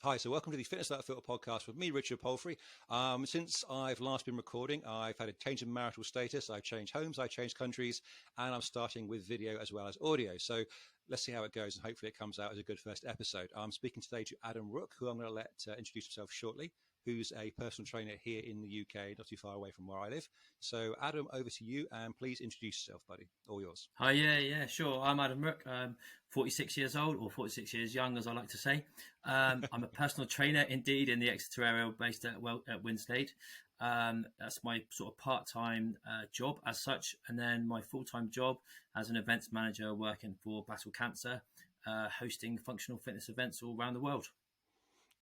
Hi, so welcome to the Fitness Without Filter podcast with me, Richard Palfrey. Since I've last been recording, I've had a change in marital status. I've changed homes, I've changed countries, and I'm starting with video as well as audio. So let's see how it goes, and hopefully it comes out as a good first episode. I'm speaking today to Adam Rooke, who I'm going to let introduce himself shortly, who's a personal trainer here in the UK, not too far away from where I live. So Adam, over to you, and please introduce yourself, buddy. All yours. Hi, yeah, sure. I'm Adam Rooke. I'm 46 years old, or 46 years young, as I like to say. I'm a personal trainer, indeed, in the Exeter area, based at Winstead. That's my sort of part-time job as such, and then my full-time job as an events manager working for Battle Cancer, hosting functional fitness events all around the world.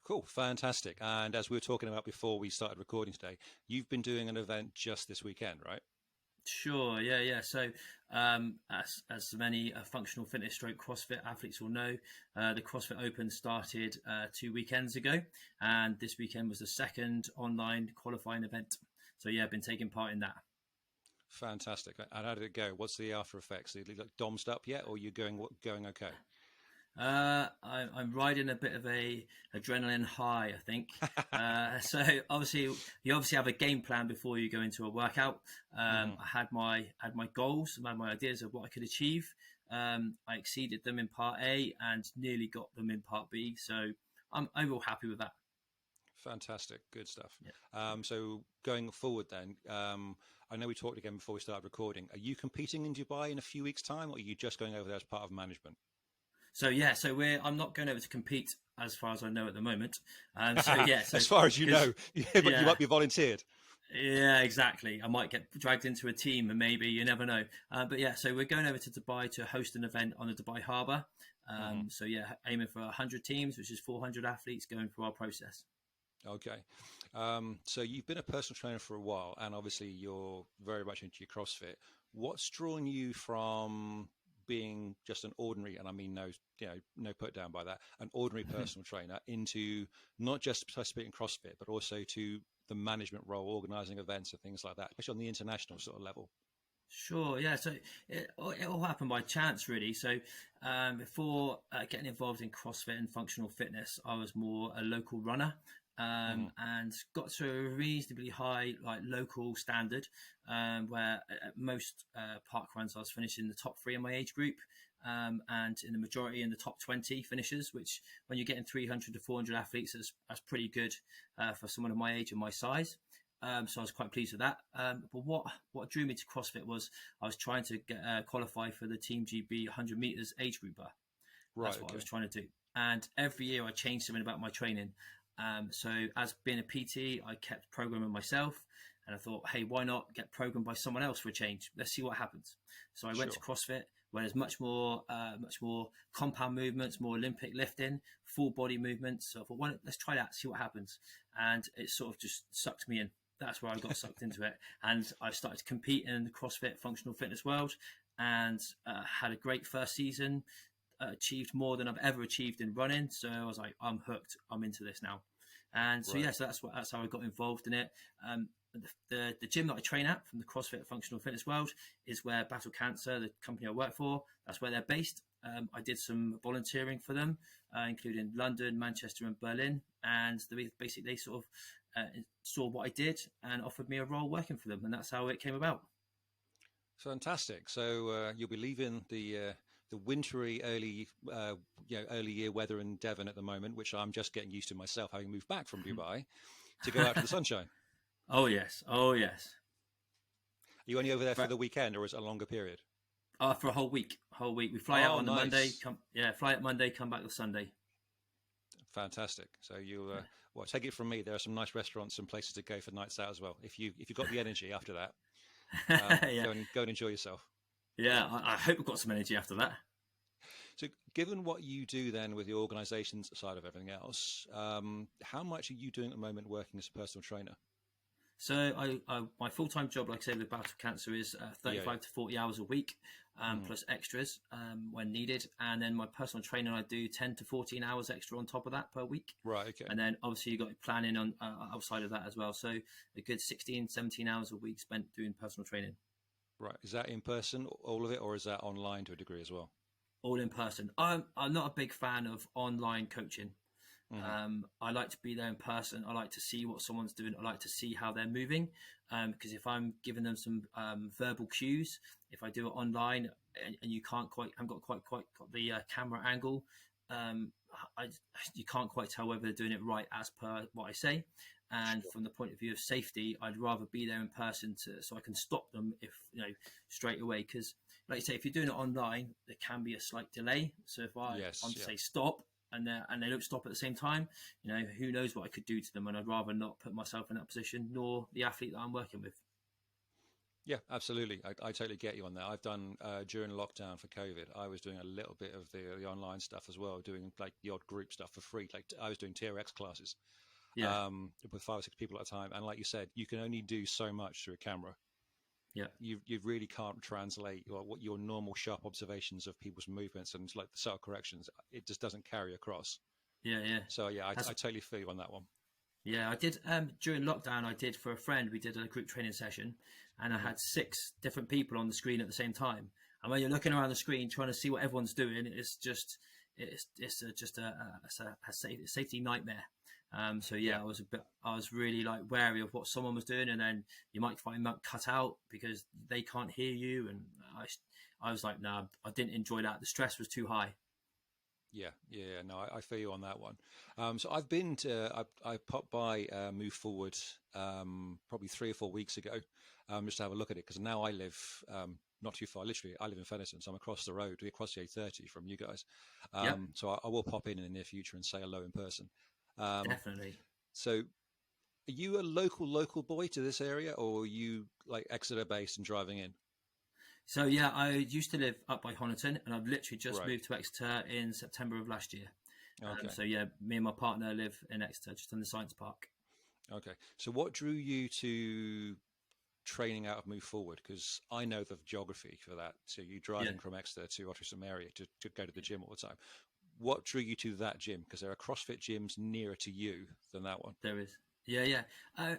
Cool, fantastic. And as we were talking about before we started recording today, you've been doing an event just this weekend, right? Sure, yeah. So, as many functional fitness stroke CrossFit athletes will know, the CrossFit Open started 2 weekends ago, and this weekend was the second online qualifying event. So, yeah, I've been taking part in that. Fantastic. And how did it go? What's the after effects? Are you like domsed up yet, or are you going okay? I'm riding a bit of a adrenaline high, I think. So obviously, you have a game plan before you go into a workout. I had my goals, I had my ideas of what I could achieve. I exceeded them in part A and nearly got them in part B. So I'm overall happy with that. Fantastic, good stuff. Yeah. So going forward, then, I know we talked again before we started recording. Are you competing in Dubai in a few weeks' time, or are you just going over there as part of management? So I'm not going over to compete as far as I know at the moment. As far as you know, but you might be volunteered. Yeah, exactly. I might get dragged into a team, and maybe you never know. So we're going over to Dubai to host an event on the Dubai Harbour. Aiming for 100 teams, which is 400 athletes going through our process. Okay. So you've been a personal trainer for a while, and obviously you're very much into your CrossFit. What's drawn you from being just an ordinary, and I mean no put down by that, an ordinary personal trainer, into not just participating in CrossFit, but also to the management role, organising events and things like that, especially on the international sort of level? Sure, yeah. So it all happened by chance, really. So before getting involved in CrossFit and functional fitness, I was more a local runner. And got to a reasonably high local standard, where at most park runs I was finishing in the top 3 in my age group, and in the majority in the top 20 finishers, which when you're getting 300 to 400 athletes, that's pretty good for someone of my age and my size. So I was quite pleased with that. But what drew me to CrossFit was I was trying to get qualify for the Team GB 100 meters age grouper. That's what I was trying to do. And every year I changed something about my training. So as being a PT, I kept programming myself, and I thought, hey, why not get programmed by someone else for a change? Let's see what happens. So I went to CrossFit, where there's much more compound movements, more Olympic lifting, full body movements. So I thought, let's try that, see what happens. And it sort of just sucked me in. That's where I got sucked into it. And I started to compete in the CrossFit functional fitness world, and had a great first season. Achieved more than I've ever achieved in running, so I was like, I'm hooked. I'm into this now, and so so that's how I got involved in it. The gym that I train at from the CrossFit functional fitness world is where Battle Cancer, the company I work for, that's where they're based. I did some volunteering for them, including London, Manchester, and Berlin, and they sort of saw what I did and offered me a role working for them, and that's how it came about. Fantastic. So you'll be leaving the wintry early year weather in Devon at the moment, which I'm just getting used to myself, having moved back from Dubai, to go out to the sunshine. Oh yes. Are you only over there for the weekend, or is it a longer period? For a whole week. We fly out on the Monday. Fly out Monday, come back the Sunday. Fantastic. So you'll take it from me. There are some nice restaurants and places to go for nights out as well. If you've got the energy after that, go and enjoy yourself. Yeah, I hope we've got some energy after that. So given what you do then with the organisations side of everything else, how much are you doing at the moment working as a personal trainer? So my full-time job, like I say, with Battle Cancer is 35 to 40 hours a week, plus extras when needed. And then my personal training, I do 10 to 14 hours extra on top of that per week. Right, okay. And then obviously you've got planning on outside of that as well. So a good 16, 17 hours a week spent doing personal training. Right. Is that in person, all of it, or is that online to a degree as well? All in person. I'm not a big fan of online coaching. I like to be there in person. I like to see what someone's doing. I like to see how they're moving, because if I'm giving them some verbal cues, if I do it online and you haven't got quite got the camera angle, um, you can't quite tell whether they're doing it right as per what I say. And Sure. from the point of view of safety, I'd rather be there in person so I can stop them if straight away. Because, like you say, if you're doing it online, there can be a slight delay. So if I'm Yes. to Yeah. say stop and they don't stop at the same time, who knows what I could do to them, and I'd rather not put myself in that position, nor the athlete that I'm working with. Yeah, absolutely. I totally get you on that. I've done during lockdown for COVID. I was doing a little bit of the online stuff as well, doing like the odd group stuff for free. Like I was doing TRX classes Yeah, with 5 or 6 people at a time. And like you said, you can only do so much through a camera. yeah, You really can't translate what your normal sharp observations of people's movements and like the subtle corrections. It just doesn't carry across. yeah, yeah. So yeah, I That's totally feel you on that one. Yeah, I did during lockdown. I did for a friend. We did a group training session, and I Hmm. had 6 different people on the screen at the same time. And when you're looking around the screen trying to see what everyone's doing, it's a safety nightmare. So Yeah. yeah, I was really like wary of what someone was doing, and then you might find them cut out because they can't hear you. And I was like, no, I didn't enjoy that. The stress was too high. Yeah. No, I feel you on that one. So I've been to, I popped by Move Forward probably 3 or 4 weeks ago, just to have a look at it because now I live not too far. Literally, I live in Fennerton, so I'm across the road, across the A30 from you guys. Yep, So I will pop in the near future and say hello in person. Um, definitely. so are you a local boy to this area, or are you like Exeter based and driving in? So yeah, I used to live up by Honiton, and I've literally just Right. moved to Exeter in September of last year. Okay. So yeah, me and my partner live in Exeter, just in the science park. Okay. So what drew you to training out of Move Forward? Because I know the geography for that. So you Yeah, driving from Exeter to Ottersham area to go to the gym all the time. What drew you to that gym? Because there are CrossFit gyms nearer to you than that one. there is. Yeah, yeah. Uh,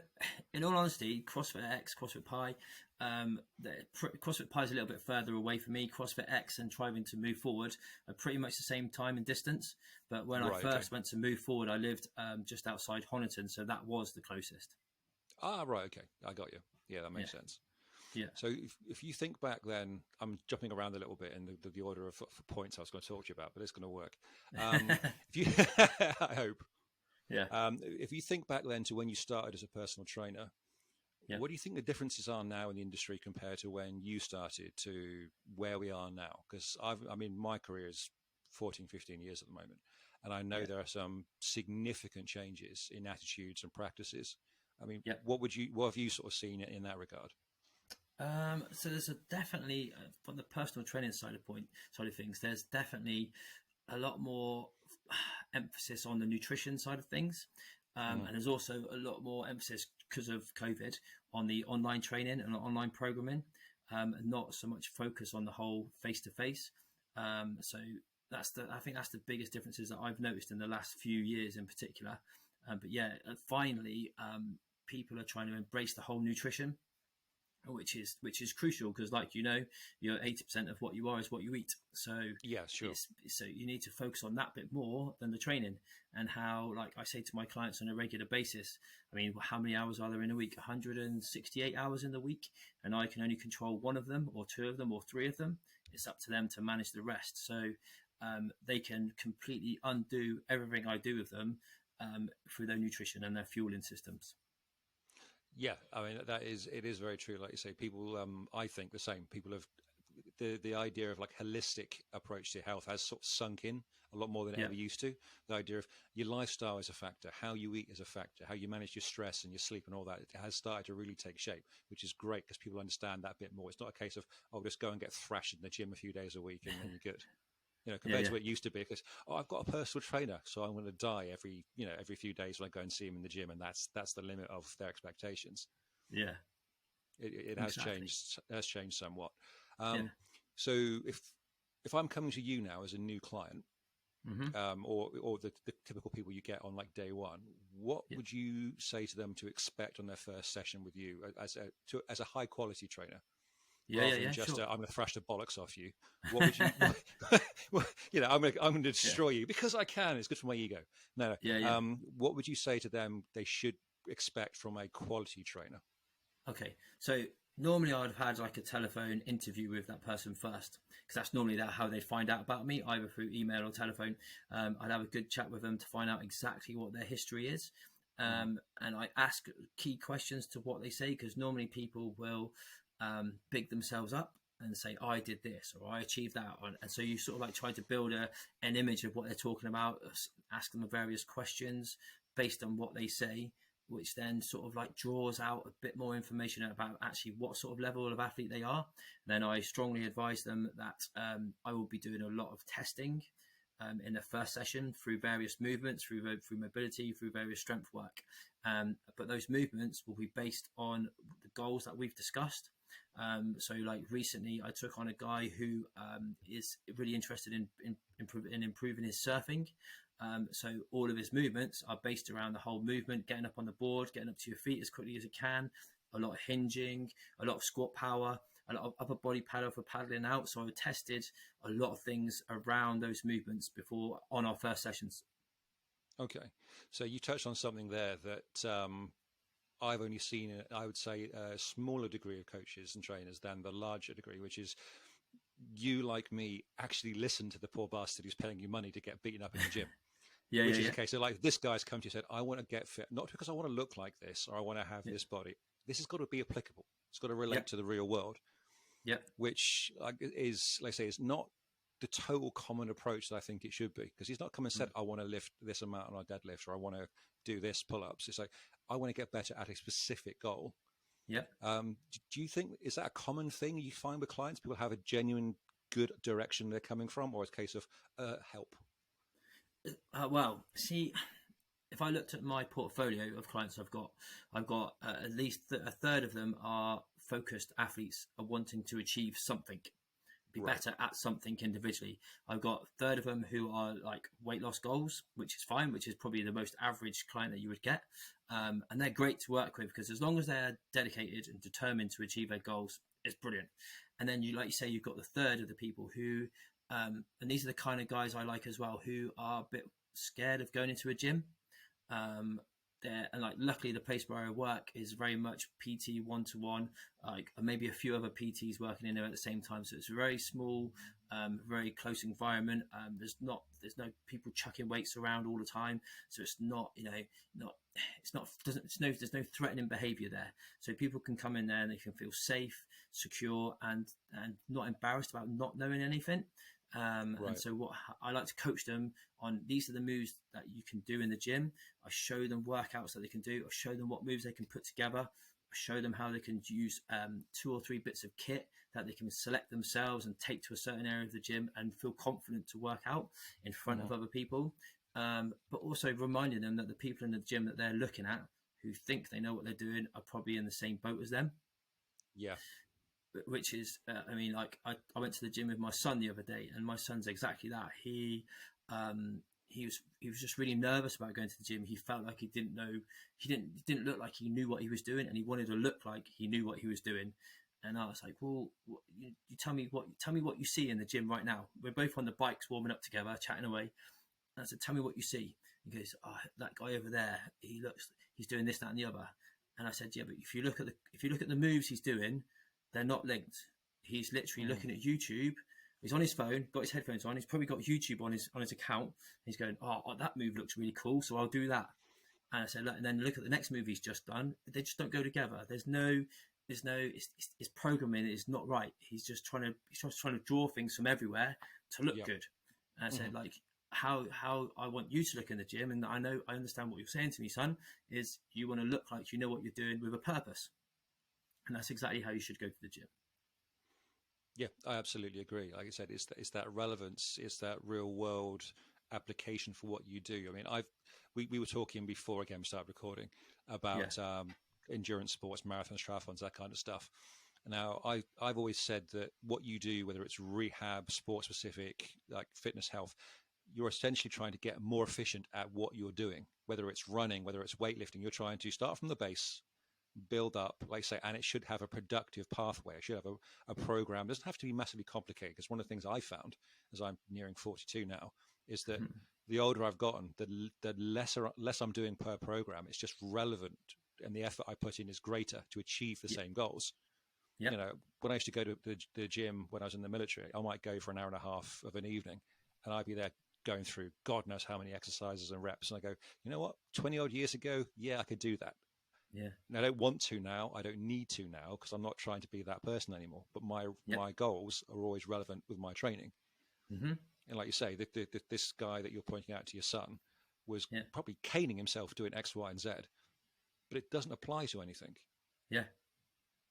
in all honesty, CrossFit X, CrossFit Pi, CrossFit Pi is a little bit further away from me. CrossFit X and Driving to Move Forward are pretty much the same time and distance. But when I Right. Okay. first went to Move Forward, I lived just outside Honiton, so that was the closest. Ah, right. Okay. I got you. Yeah, that Yeah, makes sense. yeah, So if you think back then, I'm jumping around a little bit in the order of points I was going to talk to you about, but it's going to work. If you, I hope. yeah, If you think back then to when you started as a personal trainer, yeah. what do you think the differences are now in the industry compared to when you started to where we are now? Because I mean, my career is 14, 15 years at the moment, and I know Yeah, there are some significant changes in attitudes and practices. I mean, yeah. what have you sort of seen in that regard? So there's definitely from the personal training side of things. There's definitely a lot more emphasis on the nutrition side of things, Mm, and there's also a lot more emphasis because of COVID on the online training and online programming, and not so much focus on the whole face to face. So I think that's the biggest differences that I've noticed in the last few years in particular. But yeah, finally, people are trying to embrace the whole nutrition, which is crucial because, like you're 80% of what you are is what you eat. So yeah, sure. so you need to focus on that bit more than the training, and how, like I say to my clients on a regular basis. I mean, how many hours are there in a week? 168 hours in the week, and I can only control one of them, or two of them, or three of them. It's up to them to manage the rest. So they can completely undo everything I do with them through their nutrition and their fueling systems. Yeah, I mean it is very true. Like you say, people I think the same. People have the idea of like holistic approach to health has sort of sunk in a lot more than it Yeah, ever used to. The idea of your lifestyle is a factor, how you eat is a factor, how you manage your stress and your sleep and all that, it has started to really take shape, which is great because people understand that bit more. It's not a case of, oh, just go and get thrashed in the gym a few days a week and then you're good. yeah, Compared yeah, to what it used to be, because I've got a personal trainer, so I'm going to die every few days when I go and see him in the gym, and that's the limit of their expectations. yeah. It has Exactly. changed. Has changed somewhat. Yeah. Um, so if I'm coming to you now as a new client, Hmm. or the typical people you get on like day one, what Yeah. would you say to them to expect on their first session with you as a high quality trainer? Yeah, rather than just sure. I'm going to thrash the bollocks off you. What would you, I'm going to destroy you because I can. It's good for my ego. No, Yeah, no. yeah. What would you say to them they should expect from a quality trainer? Okay, so normally I'd have had like a telephone interview with that person first, because that's normally how they find out about me, either through email or telephone. I'd have a good chat with them to find out exactly what their history is, Mm. and I ask key questions to what they say, because normally people will big themselves up and say, I did this or I achieved that, and so you sort of like try to build an image of what they're talking about, ask them various questions based on what they say, which then sort of like draws out a bit more information about actually what sort of level of athlete they are. And then I strongly advise them that I will be doing a lot of testing in the first session through various movements, through mobility, through various strength work. But those movements will be based on the goals that we've discussed. So like recently I took on a guy who is really interested in improving his surfing. So all of his movements are based around the whole movement, getting up on the board, getting up to your feet as quickly as you can, a lot of hinging, a lot of squat power, a lot of upper body paddle for paddling out. So I tested a lot of things around those movements before on our first sessions. Okay, so you touched on something there that I've only seen, I would say, a smaller degree of coaches and trainers than the larger degree, which is you, like me, actually listen to the poor bastard who's paying you money to get beaten up in the gym. Yeah, Which yeah, is yeah. a case of like this guy's come to you and said, I want to get fit, not because I want to look like this or I want to have Yeah, this body. This has got to be applicable. It's got to yeah, relate to the real world, yeah. which is, let's say, is not the total common approach that I think it should be. Because he's not come and said, Mm. I want to lift this amount on a deadlift or I want to do this pull-ups. It's like, I want to get better at a specific goal. Yeah. Do you think, is that a common thing you find with clients? People have a genuine good direction they're coming from, or it's a case of help? Well, see, if I looked at my portfolio of clients I've got at least a third of them are focused athletes, are wanting to achieve something, be Right. better at something individually. I've got a third of them who are like weight loss goals, which is fine, which is probably the most average client that you would get. And they're great to work with, because as long as they're dedicated and determined to achieve their goals, it's brilliant. And then like you say, you've got the third of the people who, and these are the kind of guys I like as well, who are a bit scared of going into a gym. Um, and like luckily the place where I work is very much PT one-to-one, like maybe a few other PTs working in there at the same time, so it's a very small, very close environment. There's no people chucking weights around all the time, so it's not, not it's not doesn't it's no there's no threatening behavior there, so people can come in there and they can feel safe, secure, and not embarrassed about not knowing anything. And Right. so what I like to coach them on, these are the moves that you can do in the gym. I show them workouts that they can do. I show them what moves they can put together. I show them how they can use 2 or 3 bits of kit that they can select themselves and take to a certain area of the gym and feel confident to work out in front of other people. But also reminding them that the people in the gym that they're looking at, who think they know what they're doing, are probably in the same boat as them. Yeah. Which is, I mean, like I went to the gym with my son the other day, and my son's exactly that. He was just really nervous about going to the gym. He felt like he didn't know, he didn't look like he knew what he was doing, and he wanted to look like he knew what he was doing. And I was like, well, you tell me what you see in the gym right now. We're both on the bikes warming up together, chatting away. And I said, tell me what you see. He goes, oh, that guy over there, he's doing this, that, and the other. And I said, yeah, but if you look at the moves he's doing, they're not linked. He's literally Mm. looking at YouTube. He's on his phone, got his headphones on. He's probably got YouTube on his account. He's going, oh, that move looks really cool, so I'll do that. And I said, look, and then look at the next move he's just done. They just don't go together. His programming is not right. He's just trying to draw things from everywhere to look Yeah. good. And I said, Mhm. like, how I want you to look in the gym, and I understand what you're saying to me, son, is you want to look like you know what you're doing with a purpose. And that's exactly how you should go to the gym. Yeah, I absolutely agree. Like I said, it's that relevance, it's that real world application for what you do. I mean, we were talking before again we started recording Yeah. about endurance sports, marathons, triathlons, that kind of stuff. Now, I've always said that what you do, whether it's rehab, sport specific, like fitness health, you're essentially trying to get more efficient at what you're doing. Whether it's running, whether it's weightlifting, you're trying to start from the base, build up, like I say, and it should have a productive pathway. It should have a program. It doesn't have to be massively complicated, because one of the things I found as I'm nearing 42 now is that the older I've gotten, the less I'm doing per program. It's just relevant, and the effort I put in is greater to achieve the same goals. Yeah. You know, when I used to go to the gym when I was in the military, I might go for an hour and a half of an evening, and I'd be there going through God knows how many exercises and reps. And I go, you know what, 20 odd years ago, yeah, I could do that. Yeah. And I don't want to now. I don't need to now, because I'm not trying to be that person anymore. But my goals are always relevant with my training. Mm-hmm. And like you say, this guy that you're pointing out to your son was Yeah. probably caning himself doing X, Y, and Z, but it doesn't apply to anything. Yeah.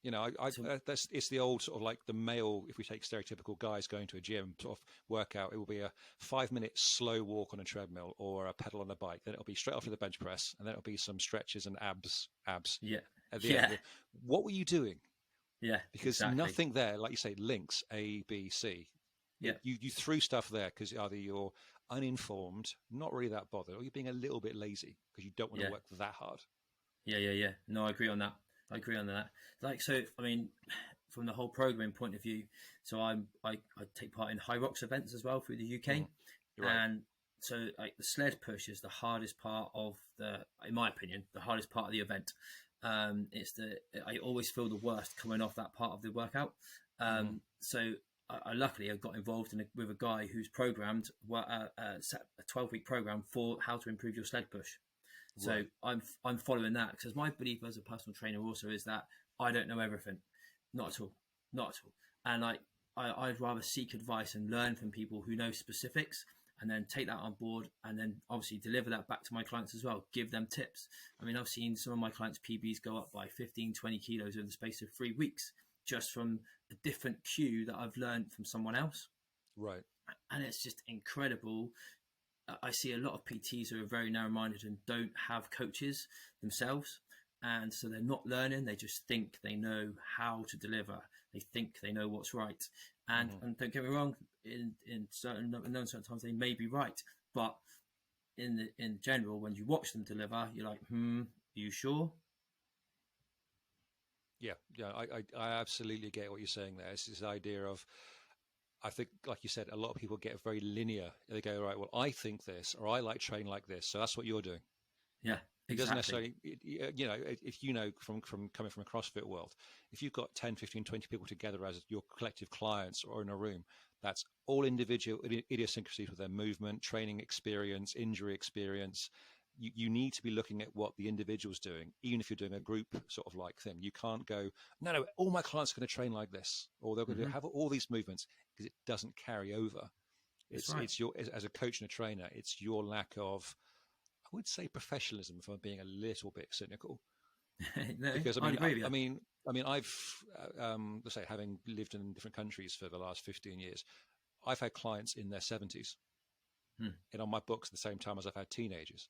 You know, it's the old sort of like the male, if we take stereotypical guys going to a gym sort of workout, it will be a 5-minute slow walk on a treadmill or a pedal on a bike. Then it'll be straight after the bench press, and then it'll be some stretches and abs. Yeah. At the end. What were you doing? Yeah. Because nothing there, like you say, links A, B, C. Yeah. You threw stuff there because either you're uninformed, not really that bothered, or you're being a little bit lazy because you don't want to work that hard. Yeah. No, I agree on that. Like, so, I mean, from the whole programming point of view, so I take part in high rocks events as well through the UK. Right. And so like the sled push is the hardest part of in my opinion, the hardest part of the event. I always feel the worst coming off that part of the workout. So I luckily got involved with a guy who's programmed a 12-week program for how to improve your sled push. So right. I'm following that, because my belief as a personal trainer also is that I don't know everything, not at all. And I'd rather seek advice and learn from people who know specifics, and then take that on board, and then obviously deliver that back to my clients as well, give them tips. I mean, I've seen some of my clients' PBs go up by 15, 20 kilos over the space of 3 weeks, just from a different cue that I've learned from someone else. Right. And it's just incredible. I see a lot of PTs who are very narrow-minded and don't have coaches themselves. And so they're not learning. They just think they know how to deliver. They think they know what's right. And don't get me wrong, in certain times they may be right. But in general, when you watch them deliver, you're like, are you sure? Yeah, I absolutely get what you're saying there. It's this idea of, I think, like you said, a lot of people get very linear. They go, right, well, I think this, or I like training like this, so that's what you're doing. Yeah, exactly. It doesn't necessarily, you know, if you know from coming from a CrossFit world, if you've got 10, 15, 20 people together as your collective clients or in a room, that's all individual idiosyncrasies with their movement, training experience, injury experience. You need to be looking at what the individual's doing, even if you're doing a group sort of like thing. You can't go, no, all my clients are going to train like this, or they're going to have all these movements, because it doesn't carry over. It's your, as a coach and a trainer, it's your lack of, I would say, professionalism, if I'm being a little bit cynical. No, because I mean, I've let's say, having lived in different countries for the last 15 years, I've had clients in their 70s and on my books at the same time as I've had teenagers.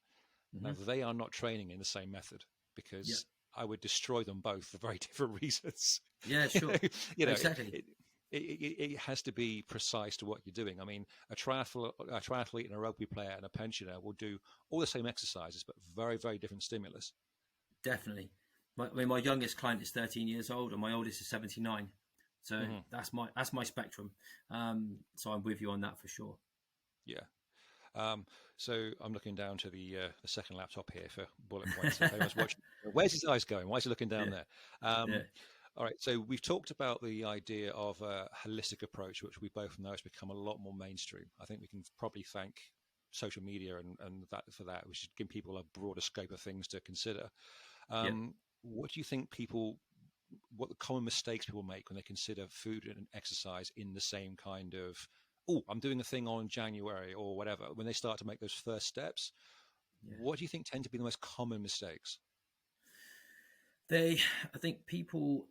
Now, they are not training in the same method, because I would destroy them both for very different reasons. Yeah, sure. You know, exactly. It has to be precise to what you're doing. I mean, a triathlete and a rugby player and a pensioner will do all the same exercises, but very, very different stimulus. Definitely. My youngest client is 13 years old, and my oldest is 79. So that's my spectrum. So I'm with you on that for sure. Yeah. So I'm looking down to the second laptop here for bullet points. If anyone's watching, where's his eyes going? Why is he looking down there? All right. So we've talked about the idea of a holistic approach, which we both know has become a lot more mainstream. I think we can probably thank social media and that for that, which is giving people a broader scope of things to consider. What do you think what the common mistakes people make when they consider food and exercise in the same kind of, I'm doing a thing on January or whatever, when they start to make those first steps? What do you think tend to be the most common mistakes? I think people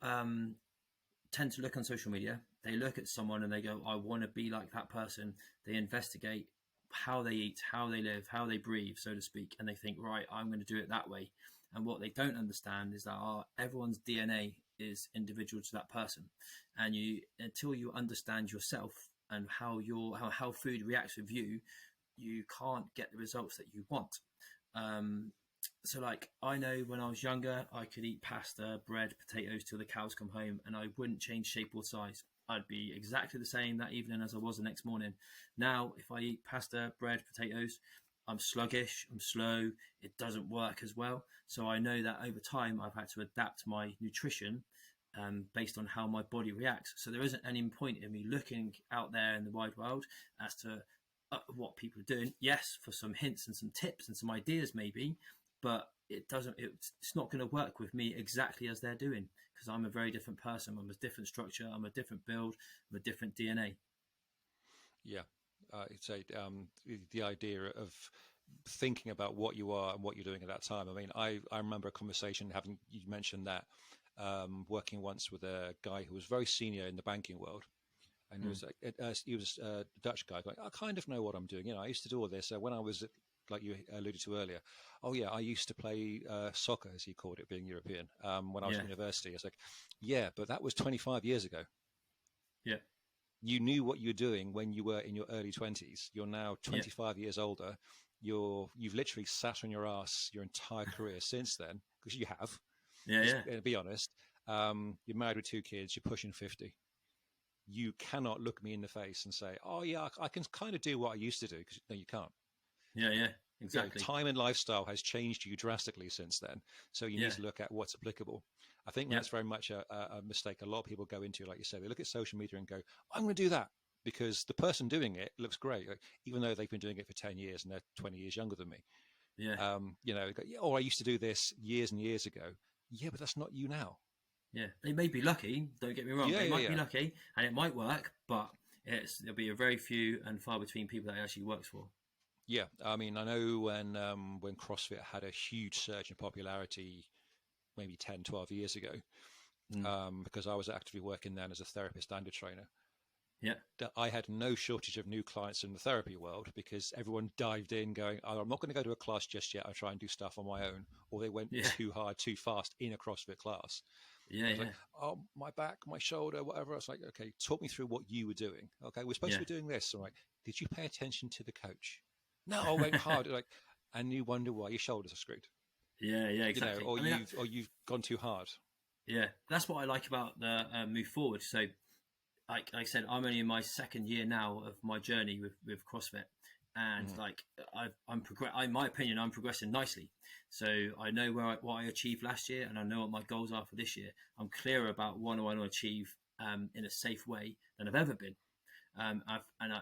tend to look on social media. They look at someone and they go, I want to be like that person. They investigate how they eat, how they live, how they breathe, so to speak. And they think, right, I'm going to do it that way. And what they don't understand is that everyone's DNA is individual to that person. And until you understand yourself and how food reacts with you, you can't get the results that you want. So like I know when I was younger, I could eat pasta, bread, potatoes till the cows come home, and I wouldn't change shape or size. I'd be exactly the same that evening as I was the next morning. Now, if I eat pasta, bread, potatoes, I'm sluggish, I'm slow, it doesn't work as well. So I know that over time I've had to adapt my nutrition based on how my body reacts. So there isn't any point in me looking out there in the wide world as to what people are doing. Yes, for some hints and some tips and some ideas maybe, but it's not going to work with me exactly as they're doing, because I'm a very different person. I'm a different structure, I'm a different build, I'm a different DNA. Yeah, it's the idea of thinking about what you are and what you're doing at that time. I mean, I remember a conversation having, you mentioned that, working once with a guy who was very senior in the banking world. And he was a Dutch guy going, I kind of know what I'm doing. You know, I used to do all this when I was, like you alluded to earlier. Oh yeah, I used to play soccer, as he called it, being European, when I was Yeah, at university. I was like, yeah, but that was 25 years ago. yeah, You knew what you were doing when you were in your early 20s. You're now yeah, 25 years older. You've literally sat on your ass your entire career since then, because you have. yeah, Just yeah, be honest. You're married with 2 kids. You're pushing 50. You cannot look me in the face and say, "Oh yeah, I can kind of do what I used to do." Because no, you can't. yeah, yeah, You know, exactly. time and lifestyle has changed you drastically since then. So you need Yeah, to look at what's applicable. I think yeah, that's very much a mistake a lot of people go into. Like you said, they look at social media and go, "I'm going to do that," because the person doing it looks great, like, even though they've been doing it for 10 years and they're 20 years younger than me. yeah, You know, go, "Yeah, oh, I used to do this years and years ago." Yeah, but that's not you now. yeah. They may be lucky. Don't get me wrong. Yeah, They yeah, might be yeah. lucky, and it might work, but there'll be a very few and far between people that it actually works for. Yeah, I mean, I know when CrossFit had a huge surge in popularity, maybe 10, 12 years ago, Mm. because I was actively working then as a therapist and a trainer, Yeah, that I had no shortage of new clients in the therapy world because everyone dived in going, oh, I'm not going to go to a class just yet. I'll try and do stuff on my own. Or they went yeah, too hard, too fast in a CrossFit class. yeah, I was yeah, like, oh, my back, my shoulder, whatever. I was like, okay, talk me through what you were doing. Okay, we're supposed to yeah, be doing this. All right. Did you pay attention to the coach? No, I went hard. Like, and you wonder why your shoulders are screwed, yeah, yeah. you know, Exactly. I mean, or you've gone too hard. yeah, that's what I like about the move forward. So like I said, I'm only in my second year now of my journey with CrossFit, and Mm, like in my opinion, I'm progressing nicely. So I know what I achieved last year, and I know what my goals are for this year. I'm clearer about what I want to achieve in a safe way than I've ever been.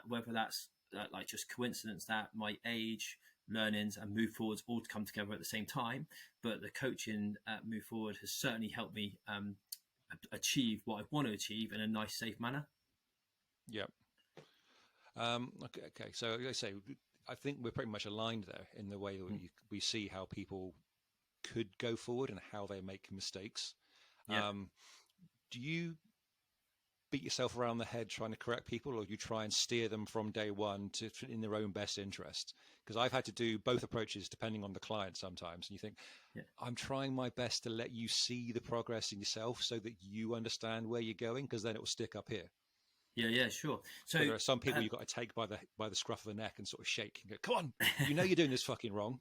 Whether that's like just coincidence that my age, learnings, and move forwards all to come together at the same time, but the coaching at move forward has certainly helped me achieve what I want to achieve in a nice, safe manner. yeah. Okay. So, like I say, I think we're pretty much aligned there in the way that Mm. we see how people could go forward and how they make mistakes. Yeah, Um, do you beat yourself around the head trying to correct people, or you try and steer them from day one to in their own best interest? Because I've had to do both approaches depending on the client sometimes, and you think, yeah, I'm trying my best to let you see the progress in yourself so that you understand where you're going, because then it will stick up here. yeah, yeah. Sure. But So, there are some people uh, you've got to take by the scruff of the neck and sort of shake and go, "Come on, you know you're doing this fucking wrong."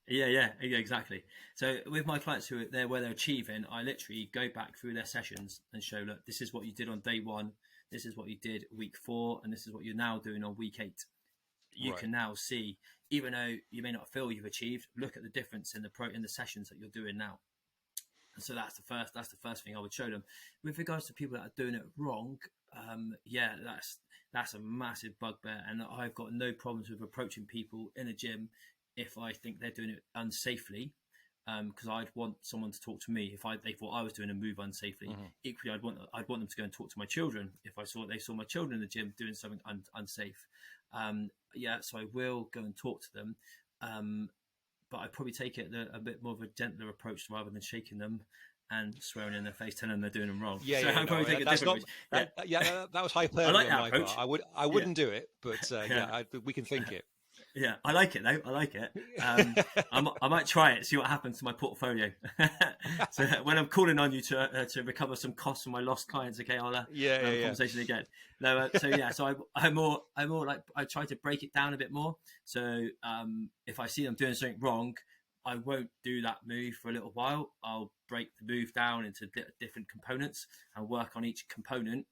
yeah, exactly. So with my clients who are there where they're achieving, I literally go back through their sessions and show, look, this is what you did on day one, this is what you did week 4, and this is what you're now doing on week 8. You Right. can now see, even though you may not feel you've achieved, look at the difference in the sessions that you're doing now. And so that's the first thing I would show them. With regards to people that are doing it wrong, yeah, that's a massive bugbear, and I've got no problems with approaching people in a gym if I think they're doing it unsafely. Because I'd want someone to talk to me if they thought I was doing a move unsafely. Hmm. Equally, I'd want them to go and talk to my children if they saw my children in the gym doing something unsafe. Yeah, so I will go and talk to them. But I probably take it a bit more of a gentler approach rather than shaking them and swearing in their face, telling them they're doing them wrong. Yeah, So yeah, I no, probably take a that's different not approach. Yeah, that was I hyperbole like on that my part. approach. I Yeah, wouldn't do it, but yeah. we can think it. Yeah, I like it though. I like it. I might try it, see what happens to my portfolio. So when I'm calling on you to recover some costs from my lost clients, okay, Yeah, we'll yeah, have a yeah. conversation again. No, so yeah, so I'm more like I try to break it down a bit more. So if I see them doing something wrong, I won't do that move for a little while. I'll break the move down into different components and work on each component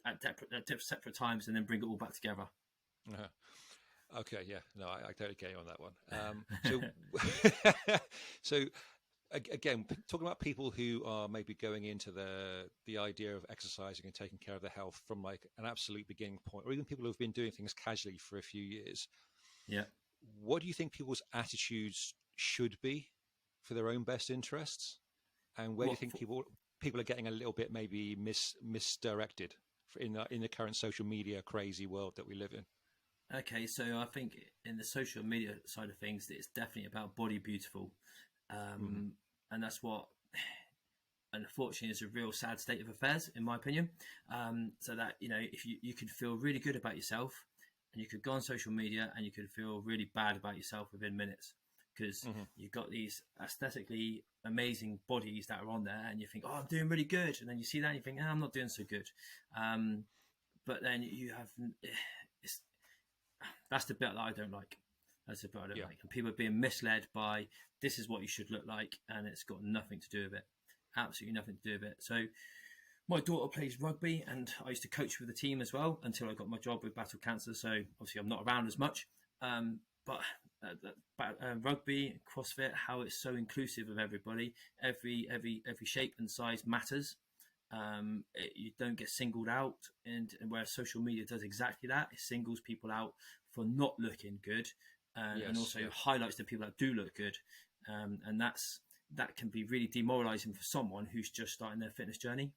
at separate times, and then bring it all back together. Okay, yeah, no, I totally get you on that one. So again, talking about people who are maybe going into the idea of exercising and taking care of their health from like an absolute beginning point, or even people who've been doing things casually for a few years. Yeah. What do you think people's attitudes should be for their own best interests, and where do you think people are getting a little bit maybe misdirected in the current social media crazy world that we live in? Okay, so I think in the social media side of things, it's definitely about body beautiful, and that's what, unfortunately, is a real sad state of affairs, in my opinion. So that, if you could feel really good about yourself, and you could go on social media and you could feel really bad about yourself within minutes, because you've got these aesthetically amazing bodies that are on there, and you think, oh, I'm doing really good, and then you see that and you think, oh, I'm not doing so good. But then you have that's the bit that I don't like. That's the bit I don't like. And people are being misled by, this is what you should look like, and it's got nothing to do with it. Absolutely nothing to do with it. So my daughter plays rugby, and I used to coach with the team as well until I got my job with Battle Cancer. So obviously I'm not around as much. But rugby, CrossFit, how it's so inclusive of everybody. Every shape and size matters. You don't get singled out, and where social media does exactly that, it singles people out for not looking good, and also highlights the people that do look good, and that can be really demoralizing for someone who's just starting their fitness journey.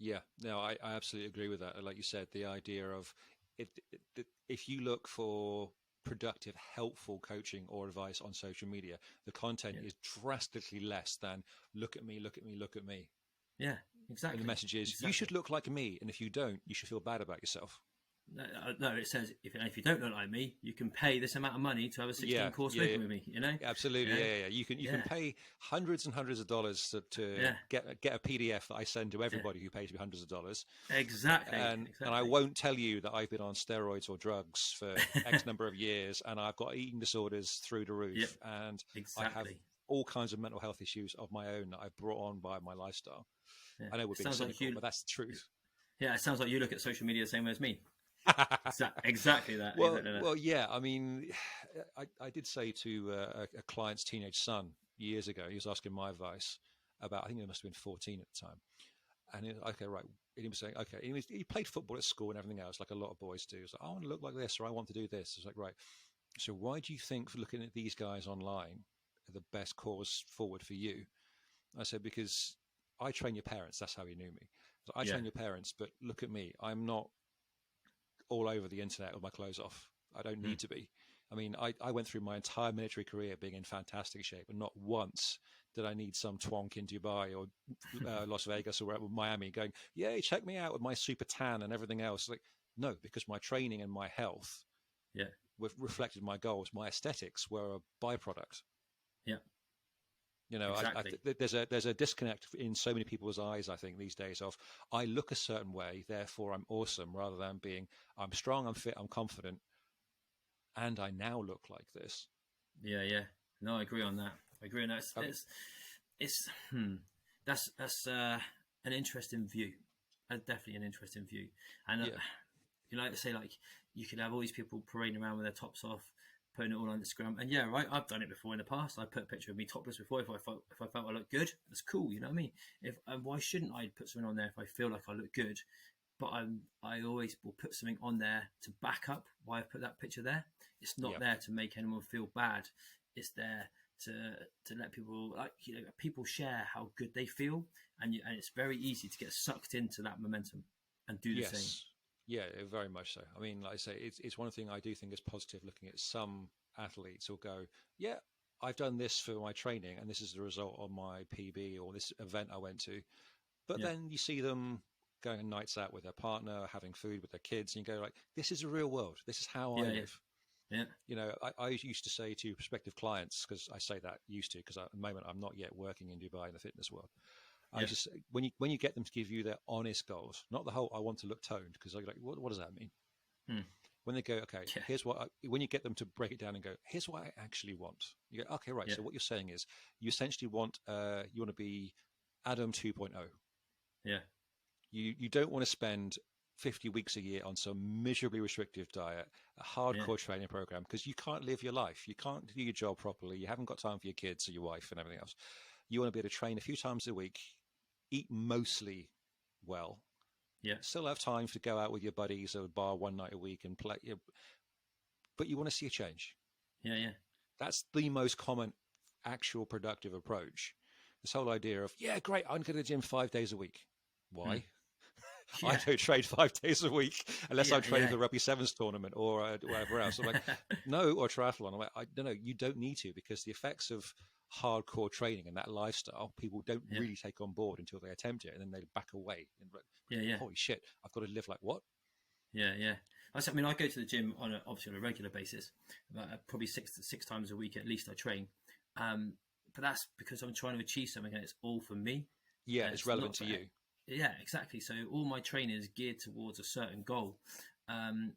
Yeah, no, I absolutely agree with that. Like you said, the idea of if you look for productive, helpful coaching or advice on social media, the content is drastically less than look at me, look at me, look at me. Yeah, exactly. And the message is, you should look like me, and if you don't, you should feel bad about yourself. No, it says if you don't look like me, you can pay this amount of money to have a 16-course meeting with me. Absolutely, You can pay hundreds and hundreds of dollars to get a PDF that I send to everybody who pays me hundreds of dollars. Exactly. And I won't tell you that I've been on steroids or drugs for X number of years, and I've got eating disorders through the roof, and I have all kinds of mental health issues of my own that I've brought on by my lifestyle. I know we're being cynical, but that's the truth. Yeah, it sounds like you look at social media the same way as me. Exactly that. Well, yeah. I mean, I did say to a client's teenage son years ago, he was asking my advice about, I think he must have been 14 at the time. And he was, okay, right. And he was saying, okay, he played football at school and everything else, like a lot of boys do. He was like, I want to look like this, or I want to do this. I was like, right. So why do you think looking at these guys online are the best cause forward for you? I said, because I train your parents. That's how he knew me. So I train your parents, but look at me. I'm not all over the internet with my clothes off. I don't need to be. I mean, I went through my entire military career being in fantastic shape, and not once did I need some twonk in Dubai or Las Vegas or Miami going, yay, check me out with my super tan and everything else. Like, no, because my training and my health reflected my goals. My aesthetics were a byproduct. Yeah. Exactly. There's a disconnect in so many people's eyes, I think, these days of, I look a certain way, therefore I'm awesome, rather than being, I'm strong, I'm fit, I'm confident, and I now look like this. Yeah. No, I agree on that. That's an interesting view. Definitely an interesting view. And you like to say, like, you could have all these people parading around with their tops off, putting it all on Instagram, and right, I've done it before in the past. I put a picture of me topless before if I felt I looked good. That's cool, you know what I mean? Why shouldn't I put something on there if I feel like I look good? But I always will put something on there to back up why I put that picture there. It's not there to make anyone feel bad. It's there to let people, like, people share how good they feel, and it's very easy to get sucked into that momentum and do the same. Yeah, very much so. I mean, like I say, it's one thing I do think is positive, looking at some athletes who'll go, yeah, I've done this for my training and this is the result of my PB or this event I went to. But then you see them going on nights out with their partner, having food with their kids, and you go like, this is the real world. This is how I live. Yeah. I used to say to prospective clients, because I say that used to, because at the moment I'm not yet working in Dubai in the fitness world. I just, when you get them to give you their honest goals, not the whole I want to look toned, because I'm like, what does that mean? when they go, okay, Yeah. here's what when you get them to break it down and go, here's what I actually want. You go, okay, right. Yeah. So what you're saying is you essentially want you want to be Adam 2.0. Yeah. You don't want to spend 50 weeks a year on some miserably restrictive diet, a Yeah. hardcore training program, because you can't live your life. You can't do your job properly. You haven't got time for your kids or your wife and everything else. You want to be able to train a few times a week, eat mostly well, Yeah. still have time to go out with your buddies at a bar one night a week and play, but you want to see a change. Yeah. Yeah. That's the most common actual productive approach. This whole idea of, yeah, great, I'm going to the gym 5 days a week. Why? Mm. I Yeah. don't train 5 days a week unless I'm training Yeah. for the Rugby Sevens tournament or whatever else. I'm like, no, or triathlon. I'm like, no, you don't need to, because the effects of hardcore training and that lifestyle, people don't Yeah. really take on board until they attempt it, and then they back away. And Yeah. Yeah. holy shit, I've got to live like what? Yeah. Yeah. I mean, I go to the gym obviously on a regular basis, probably six times a week at least. I train, but that's because I'm trying to achieve something, and it's all for me. Yeah, it's relevant to you. Yeah, exactly. So all my training is geared towards a certain goal. And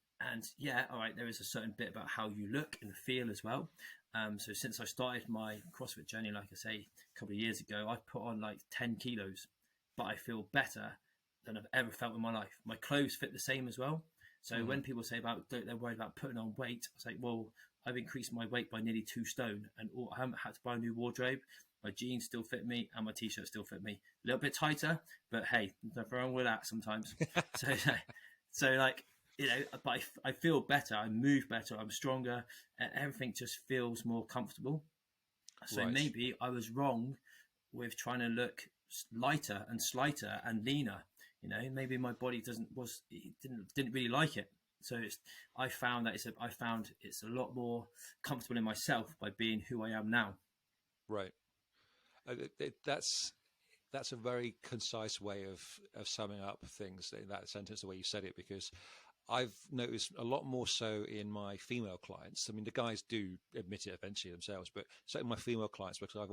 yeah, all right, there is a certain bit about how you look and feel as well. So since I started my CrossFit journey, like I say, a couple of years ago, I've put on like 10 kilos, but I feel better than I've ever felt in my life. My clothes fit the same as well. So when people say they're worried about putting on weight, I say, well, I've increased my weight by nearly 2 stone, and I haven't had to buy a new wardrobe. My jeans still fit me, and my t-shirt still fit me. A little bit tighter, but hey, nothing wrong with that sometimes. so like, you know, but I feel better. I move better. I'm stronger. Everything just feels more comfortable. So Right. maybe I was wrong with trying to look lighter and slighter and leaner. You know, maybe my body didn't really like it. So I found it's a lot more comfortable in myself by being who I am now. Right. That's a very concise way of summing up things in that sentence, the way you said it, because I've noticed a lot more so in my female clients. I mean, the guys do admit it eventually themselves, but certainly my female clients, because I've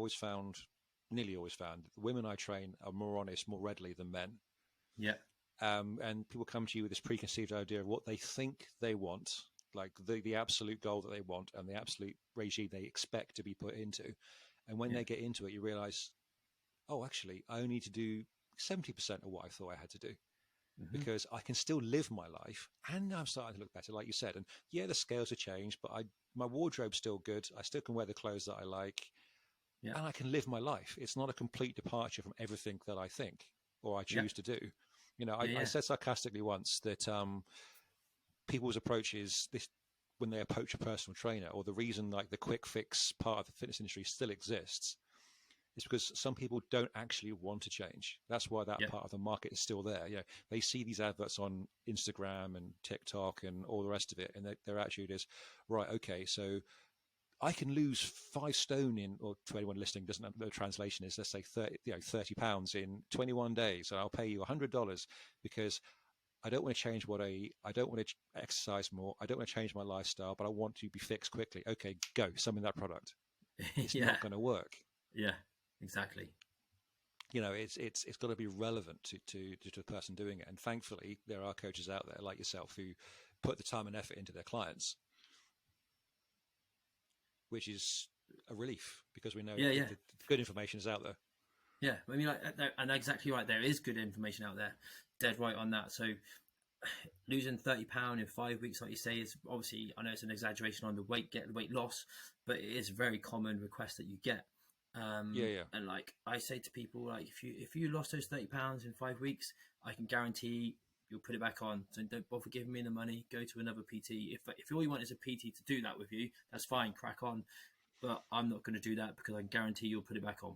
nearly always found, the women I train are more honest, more readily than men. Yeah. And people come to you with this preconceived idea of what they think they want, like the absolute goal that they want and the absolute regime they expect to be put into. And when they get into it, you realize, oh, actually, I only need to do 70% of what I thought I had to do, because I can still live my life and I'm starting to look better, like you said. And yeah, the scales have changed, but my wardrobe's still good. I still can wear the clothes that I like, and I can live my life. It's not a complete departure from everything that I think or I choose to do. You know, I said sarcastically once that people's approach is this when they approach a personal trainer, or the reason like the quick fix part of the fitness industry still exists, is because some people don't actually want to change. That's why that part of the market is still there. You know, they see these adverts on Instagram and TikTok and all the rest of it, and their attitude is, right, okay, so I can lose 5 stone in, or to anyone listening doesn't know what the translation is, let's say 30 pounds in 21 days, and I'll pay you $100 because I don't want to change I don't want to exercise more. I don't want to change my lifestyle, but I want to be fixed quickly. Okay, go, summon that product. It's not going to work. Yeah, exactly. You know, it's got to be relevant to the person doing it. And thankfully, there are coaches out there like yourself who put the time and effort into their clients, which is a relief, because we know the good information is out there. Yeah, I mean, and exactly right. There is good information out there. Dead right on that. So losing £30 in 5 weeks, like you say, is obviously, I know it's an exaggeration on the weight loss, but it is a very common request that you get. And like I say to people, like if you lost those £30 in 5 weeks, I can guarantee you'll put it back on. So don't bother giving me the money. Go to another PT. If all you want is a PT to do that with you, that's fine. Crack on. But I'm not going to do that, because I can guarantee you'll put it back on.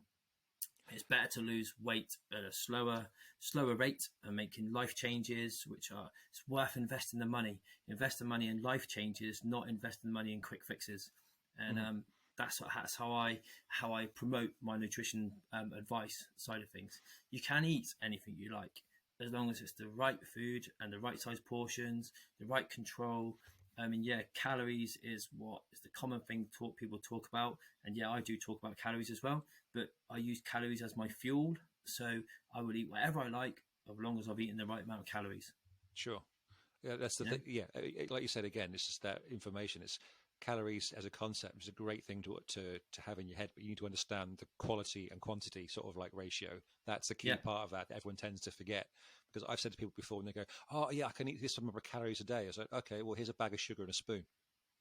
It's better to lose weight at a slower rate and making life changes, which it's worth investing the money. Invest the money in life changes, not invest the money in quick fixes. And that's how I promote my nutrition advice side of things. You can eat anything you like, as long as it's the right food and the right size portions, the right control. I mean, calories is the common thing people talk about. And I do talk about calories as well, but I use calories as my fuel. So I would eat whatever I like, as long as I've eaten the right amount of calories. Sure. Yeah, that's the thing. Yeah, like you said again, it's just that information. It's calories as a concept is a great thing to have in your head, but you need to understand the quality and quantity sort of like ratio. That's the key Yeah, part of that everyone tends to forget. Because I've said to people before, and they go, "Oh yeah, I can eat this number of calories a day." I was like, "Okay, well here's a bag of sugar and a spoon.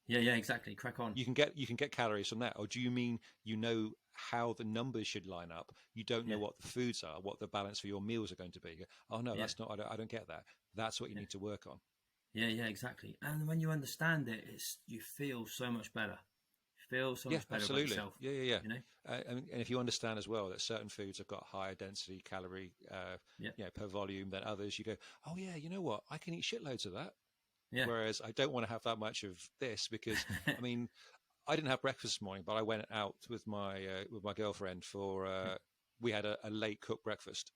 yeah, exactly. Crack on. You can get calories from that." Or do you mean you know how the numbers should line up? You don't know Yeah, what the foods are, what the balance for your meals are going to be. You go, "Oh no, yeah, that's not. I don't get that." That's what you yeah, need to work on. yeah, exactly. And when you understand it, it's you feel so much better. You feel so Yeah, much better about absolutely. yourself. Yeah. You know. And if you understand as well that certain foods have got higher density calorie, Yeah, per volume than others, you go, oh yeah, you know what? I can eat shitloads of that. yeah, Whereas I don't want to have that much of this because, I mean, I didn't have breakfast this morning, but I went out with my girlfriend for yeah, we had a late cooked breakfast.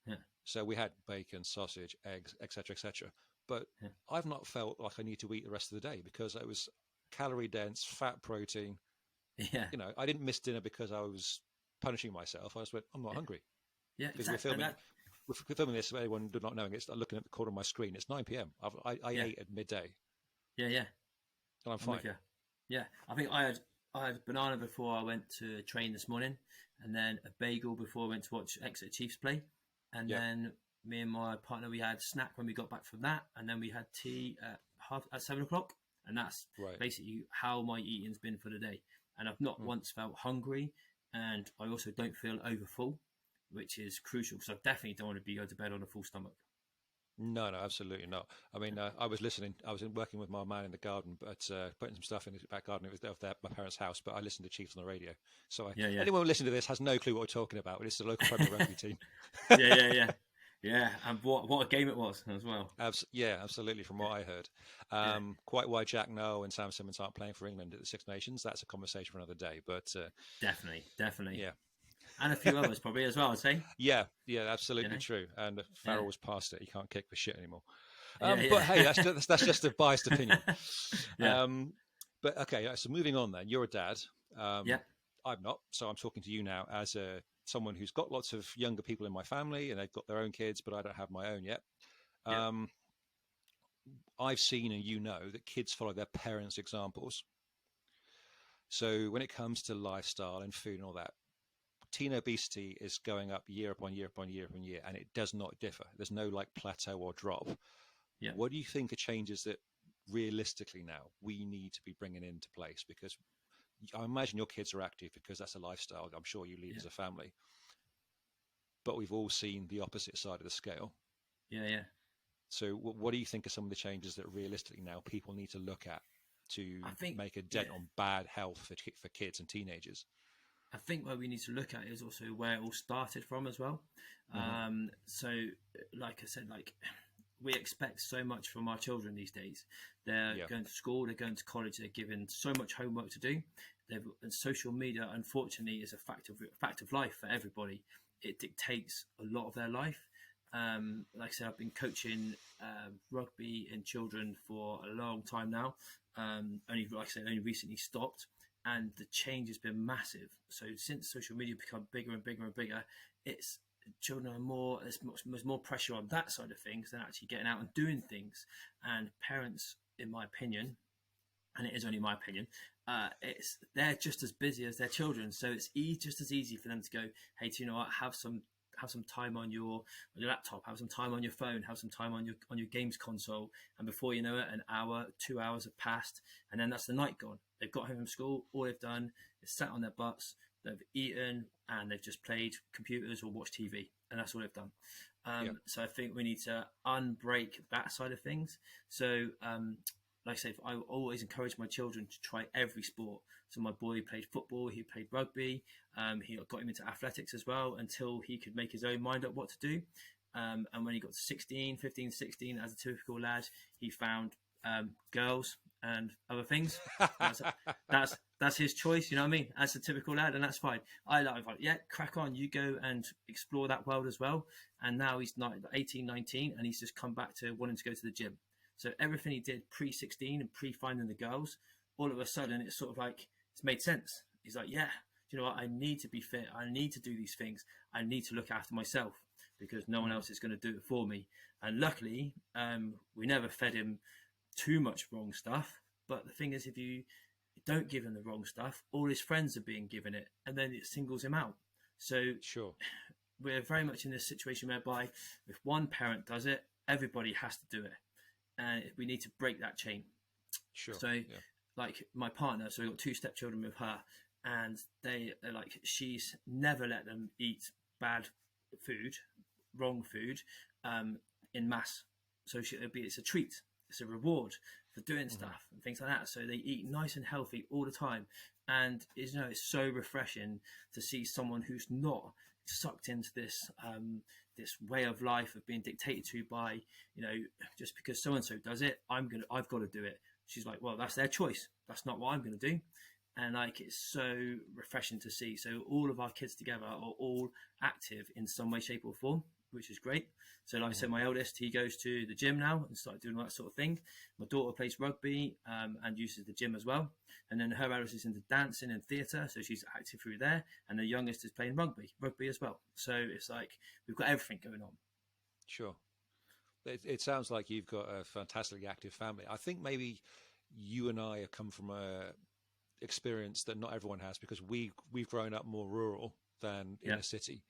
yeah, So we had bacon, sausage, eggs, etc., etc. But yeah, I've not felt like I need to eat the rest of the day because it was calorie dense, fat protein. yeah, I didn't miss dinner because I was punishing myself. I just went, I'm not yeah, hungry yeah, because exactly. And that, we're filming this. For anyone not knowing, it's looking at the corner of my screen. It's 9 p.m. I yeah, ate at midday yeah. and I'm I'm with fine. you. Yeah, I think I had banana before I went to train this morning, and then a bagel before I went to watch Exeter Chiefs play, and Yep. then me and my partner we had snack when we got back from that, and then we had tea at 7 o'clock, and that's Right. basically how my eating's been for the day. And I've not Hmm. once felt hungry, and I also don't feel over full, which is crucial because I definitely don't want to be go to bed on a full stomach. No, no, absolutely not. I mean, I was listening. I was working with my man in the garden, but putting some stuff in his back garden. It was of my parents' house, but I listened to Chiefs on the radio. So Yeah, yeah. anyone listening to this has no clue what we're talking about. It's the local Premier Rugby team. Yeah, and what a game it was as well. Yeah, absolutely. From what I heard, Yeah, quite why Jack Noel and Sam Simmons aren't playing for England at the Six Nations. That's a conversation for another day. But definitely, yeah, and a few others probably as well. I'd say, yeah, you absolutely know, true. And yeah, Farrell was past it. He can't kick for shit anymore. But yeah, hey, that's just a biased opinion. yeah, But okay, so moving on then. You're a dad. yeah, I'm not, so I'm talking to you now as someone who's got lots of younger people in my family, and they've got their own kids, but I don't have my own yet. yeah. Um, I've seen, and you know, that kids follow their parents' examples. So when it comes to lifestyle and food and all that, teen obesity is going up year upon year upon year upon year, and it does not differ. There's no like plateau or drop. Yeah. What do you think are changes that realistically now we need to be bringing into place? Because I imagine your kids are active because that's a lifestyle I'm sure you lead Yeah, as a family. But we've all seen the opposite side of the scale. yeah. So what do you think are some of the changes that realistically now people need to look at to I think, make a yeah, dent on bad health for kids and teenagers? I think what we need to look at is also where it all started from as well. Hmm. So, like I said, like we expect so much from our children these days. They're Yeah. going to school, they're going to college, they're given so much homework to do. And social media, unfortunately, is a fact of life for everybody. It dictates a lot of their life. Like I said, I've been coaching rugby in children for a long time now. Only, like I said, only recently stopped, and the change has been massive. So since social media become bigger and bigger and bigger, it's children are more. There's more pressure on that side of things than actually getting out and doing things. And parents, in my opinion, and it is only my opinion, they're just as busy as their children, so it's just as easy for them to go, hey, do you know what? Have some time on your laptop, have some time on your phone, have some time on your games console, and before you know it, an hour, 2 hours have passed, and then that's the night gone. They've got home from school, all they've done is sat on their butts, they've eaten, and they've just played computers or watched TV, and that's all they've done. Yeah. So I think we need to unbreak that side of things. So like I say, I always encourage my children to try every sport. So my boy played football, he played rugby, he got him into athletics as well until he could make his own mind up what to do. And when he got to 16, as a typical lad, he found girls and other things. That's his choice, you know what I mean? As a typical lad, and that's fine. I like, yeah, crack on, you go and explore that world as well. And now he's 18, 19, and he's just come back to wanting to go to the gym. So everything he did pre-16 and pre-finding the girls, all of a sudden it's sort of like it's made sense. He's like, yeah, you know what, I need to be fit. I need to do these things. I need to look after myself because no one else is going to do it for me. And luckily, we never fed him too much wrong stuff. But the thing is, if you don't give him the wrong stuff, all his friends are being given it, and then it singles him out. So Sure. we're very much in this situation whereby if one parent does it, everybody has to do it. And we need to break that chain. Sure. So, like my partner, so we've got 2 stepchildren with her, and they're like, she's never let them eat bad food, wrong food, in mass. So it's a treat, it's a reward for doing stuff and things like that. So they eat nice and healthy all the time. And it's so refreshing to see someone who's not sucked into this this way of life of being dictated to by, just because so and so does it, I've got to do it. She's like, well, that's their choice. That's not what I'm going to do. And like, it's so refreshing to see. So all of our kids together are all active in some way, shape, or form, which is great. So like I said, my eldest, he goes to the gym now and started doing that sort of thing. My daughter plays rugby and uses the gym as well. And then her eldest is into dancing and theatre, so she's active through there. And the youngest is playing rugby as well. So it's like we've got everything going on. Sure. It sounds like you've got a fantastically active family. I think maybe you and I have come from a experience that not everyone has, because we've grown up more rural than in a city.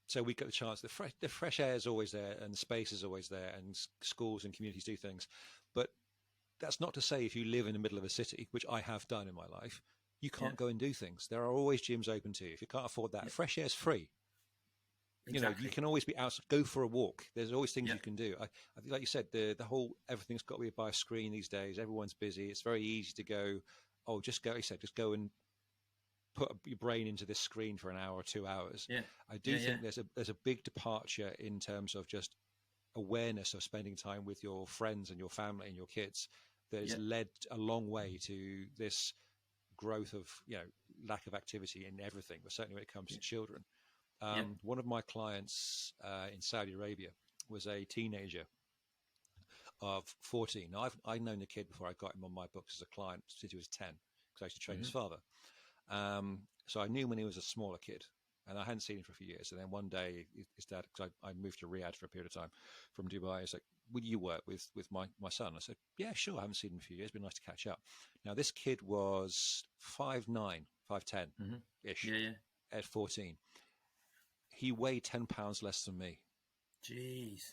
So we get the chance. The fresh air is always there, and the space is always there, and schools and communities do things. But that's not to say if you live in the middle of a city, which I have done in my life, you can't go and do things. There are always gyms open to you. If you can't afford that, fresh air is free. Exactly. You can always be out, go for a walk. There's always things you can do. I think, like you said, the whole, everything's got to be by a screen these days. Everyone's busy. It's very easy to go, just go and put your brain into this screen for an hour or 2 hours. I do think there's a big departure in terms of just awareness of spending time with your friends and your family and your kids that has led a long way to this growth of lack of activity in everything, but certainly when it comes to children. One of my clients in Saudi Arabia was a teenager of 14. Now, I'd known the kid before I got him on my books as a client since he was 10, because I used to train his father. So I knew him when he was a smaller kid, and I hadn't seen him for a few years. And then one day, his dad, because I moved to Riyadh for a period of time from Dubai, he's like, would you work with my son? I said, yeah, sure. I haven't seen him in a few years. It'd be nice to catch up. Now, this kid was 5'9", 5'10"-ish at 14. He weighed 10 pounds less than me. Jeez.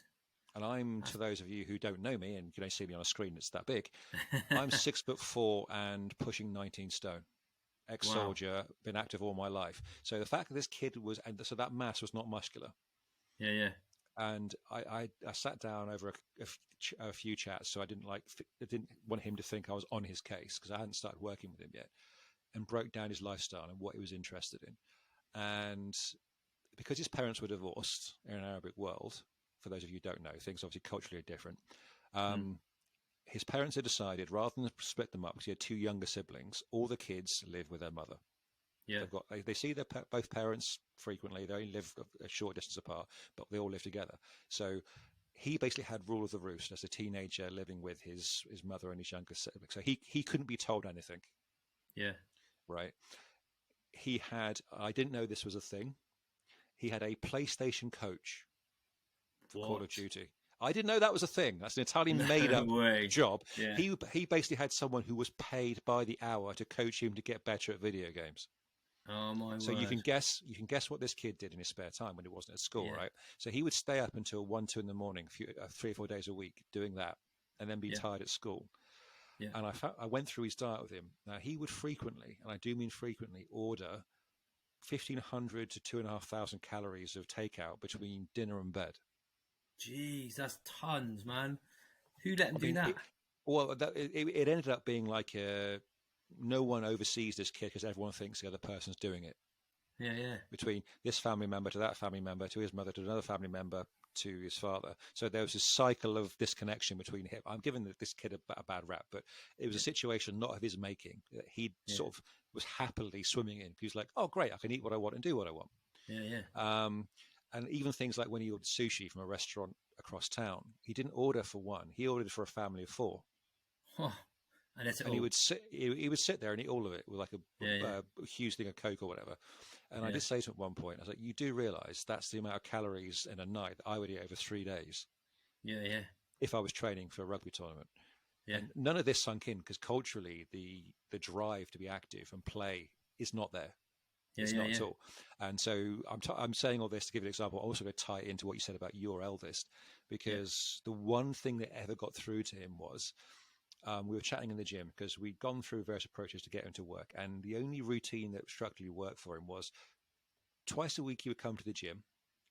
And I'm, to those of you who don't know me, and you don't see me on a screen that's that big, I'm 6'4" and pushing 19 stone. Ex-soldier, been active all my life. So the fact that this kid was, and so that mass was not muscular. And I sat down over a few chats, so I didn't want him to think I was on his case, because I hadn't started working with him yet, and broke down his lifestyle and what he was interested in. And because his parents were divorced in an Arabic world, for those of you who don't know, things obviously culturally are different. His parents had decided, rather than split them up, because he had 2 younger siblings, all the kids live with their mother. They see their both parents frequently. They only live a short distance apart, but they all live together. So he basically had rule of the roost as a teenager, living with his mother and his younger siblings. So he couldn't be told anything. Right. He had, I didn't know this was a thing, he had a PlayStation coach for Call of Duty. I didn't know that was a thing. That's an entirely made-up job. He basically had someone who was paid by the hour to coach him to get better at video games. Oh my So word. you can guess what this kid did in his spare time when he wasn't at school, right? So he would stay up until 1, 2 in the morning, 3 or 4 days a week doing that, and then be tired at school. And I went through his diet with him. Now, he would frequently, and I do mean frequently, order 1,500 to 2,500 calories of takeout between dinner and bed. Jeez, that's tons, man. Who let him do that? It ended up being like no one oversees this kid, because everyone thinks the other person's doing it. Between this family member to that family member to his mother to another family member to his father. So there was a cycle of disconnection between him. I'm giving this kid a bad rap, but it was a situation not of his making. He sort of was happily swimming in. He was like, oh, great, I can eat what I want and do what I want. And even things like when he ordered sushi from a restaurant across town, he didn't order for one. He ordered for a family of 4. And that's it And he all. would sit. He would sit there and eat all of it with like Yeah, yeah, a huge thing of Coke or whatever. And I yeah, did say to him at one point, I was like, "You do realise that's the amount of calories in a night that I would eat over 3 days yeah, yeah, if I was training for a rugby tournament." yeah, And none of this sunk in because culturally, the drive to be active and play is not there. yeah, It's yeah, not yeah, at all. And so I'm saying all this to give you an example. I'm also going to tie it into what you said about your eldest, yeah, because the one thing that ever got through to him was we were chatting in the gym because we'd gone through various approaches to get him to work. And the only routine that structurally worked for him was twice a week he would come to the gym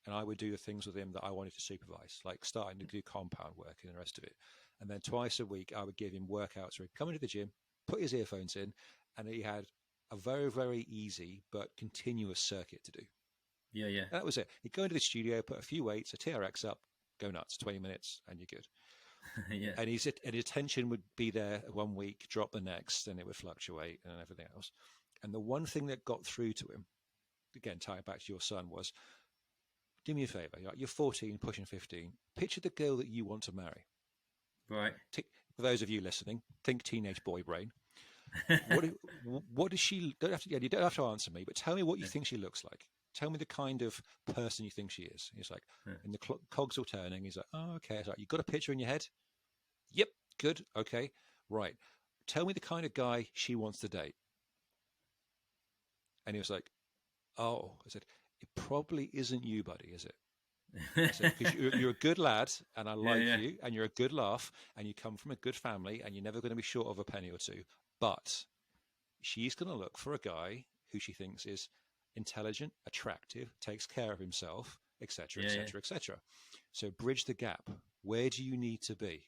and I would do the things with him that I wanted to supervise, like starting to do compound work and the rest of it. And then twice a week, I would give him workouts where he'd come into the gym, put his earphones in, and he had a very, very easy but continuous circuit to do. yeah, yeah, And that was it. He'd go into the studio, put a few weights, a TRX up, go nuts, 20 minutes, and you're good. yeah, And his attention would be there 1 week, drop the next, and it would fluctuate and everything else. And the one thing that got through to him, again, tying back to your son, was do me a favor. You're 14, pushing 15. Picture the girl that you want to marry. right. For those of you listening, think teenage boy brain. What does she? You don't have to answer me, but tell me what you Yeah, think she looks like. Tell me the kind of person you think she is. He's like, yeah, and the cogs are turning. He's like, oh, okay. It's like, you got a picture in your head? Yep, good. Okay, right. Tell me the kind of guy she wants to date. And he was like, oh. I said, it probably isn't you, buddy, is it? I said, because you're a good lad and I yeah, like yeah, you and you're a good laugh and you come from a good family and you're never going to be short of a penny or two. But she's going to look for a guy who she thinks is intelligent, attractive, takes care of himself, etc., yeah, yeah, etc., etc. So bridge the gap. Where do you need to be?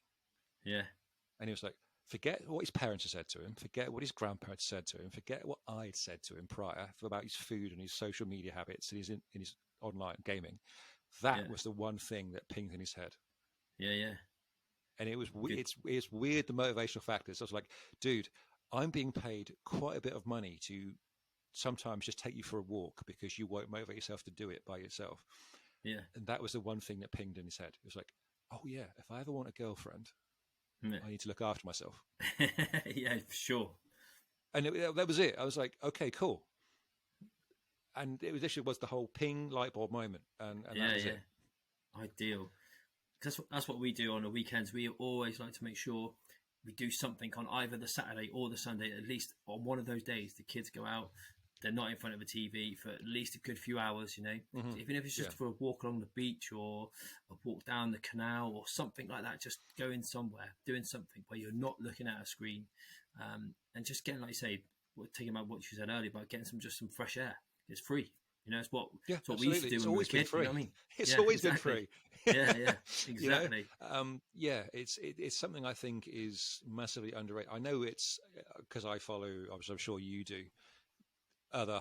yeah, And he was like, forget what his parents had said to him, forget what his grandparents said to him, forget what I'd said to him prior about his food and his social media habits and in his online gaming. That was the one thing that pinged in his head. yeah, yeah. And it was Good. it's weird, the motivational factors. I was like, dude, I'm being paid quite a bit of money to sometimes just take you for a walk because you won't motivate yourself to do it by yourself. Yeah, And that was the one thing that pinged in his head. It was like, oh yeah, if I ever want a girlfriend, yeah, I need to look after myself. yeah, for sure. And that was it. I was like, okay, cool. And it was literally was the whole ping light bulb moment, and that Yeah, was yeah, it. ideal. Because that's what we do on the weekends. We always like to make sure we do something on either the Saturday or the Sunday. At least on one of those days, the kids go out. They're not in front of a TV for at least a good few hours, Mm-hmm. So even if it's just Yeah, for a walk along the beach or a walk down the canal or something like that, just going somewhere, doing something where you're not looking at a screen, and just getting, like you say, taking about what you said earlier about getting some fresh air. It's free, yeah, it's what we used to absolutely. do It's when we were always been kids. You know free. what I mean? It's Yeah, always been exactly. free. Yeah, yeah, you know, exactly. yeah, it's something I think is massively underrated. I know it's because I follow, as I'm sure you do, other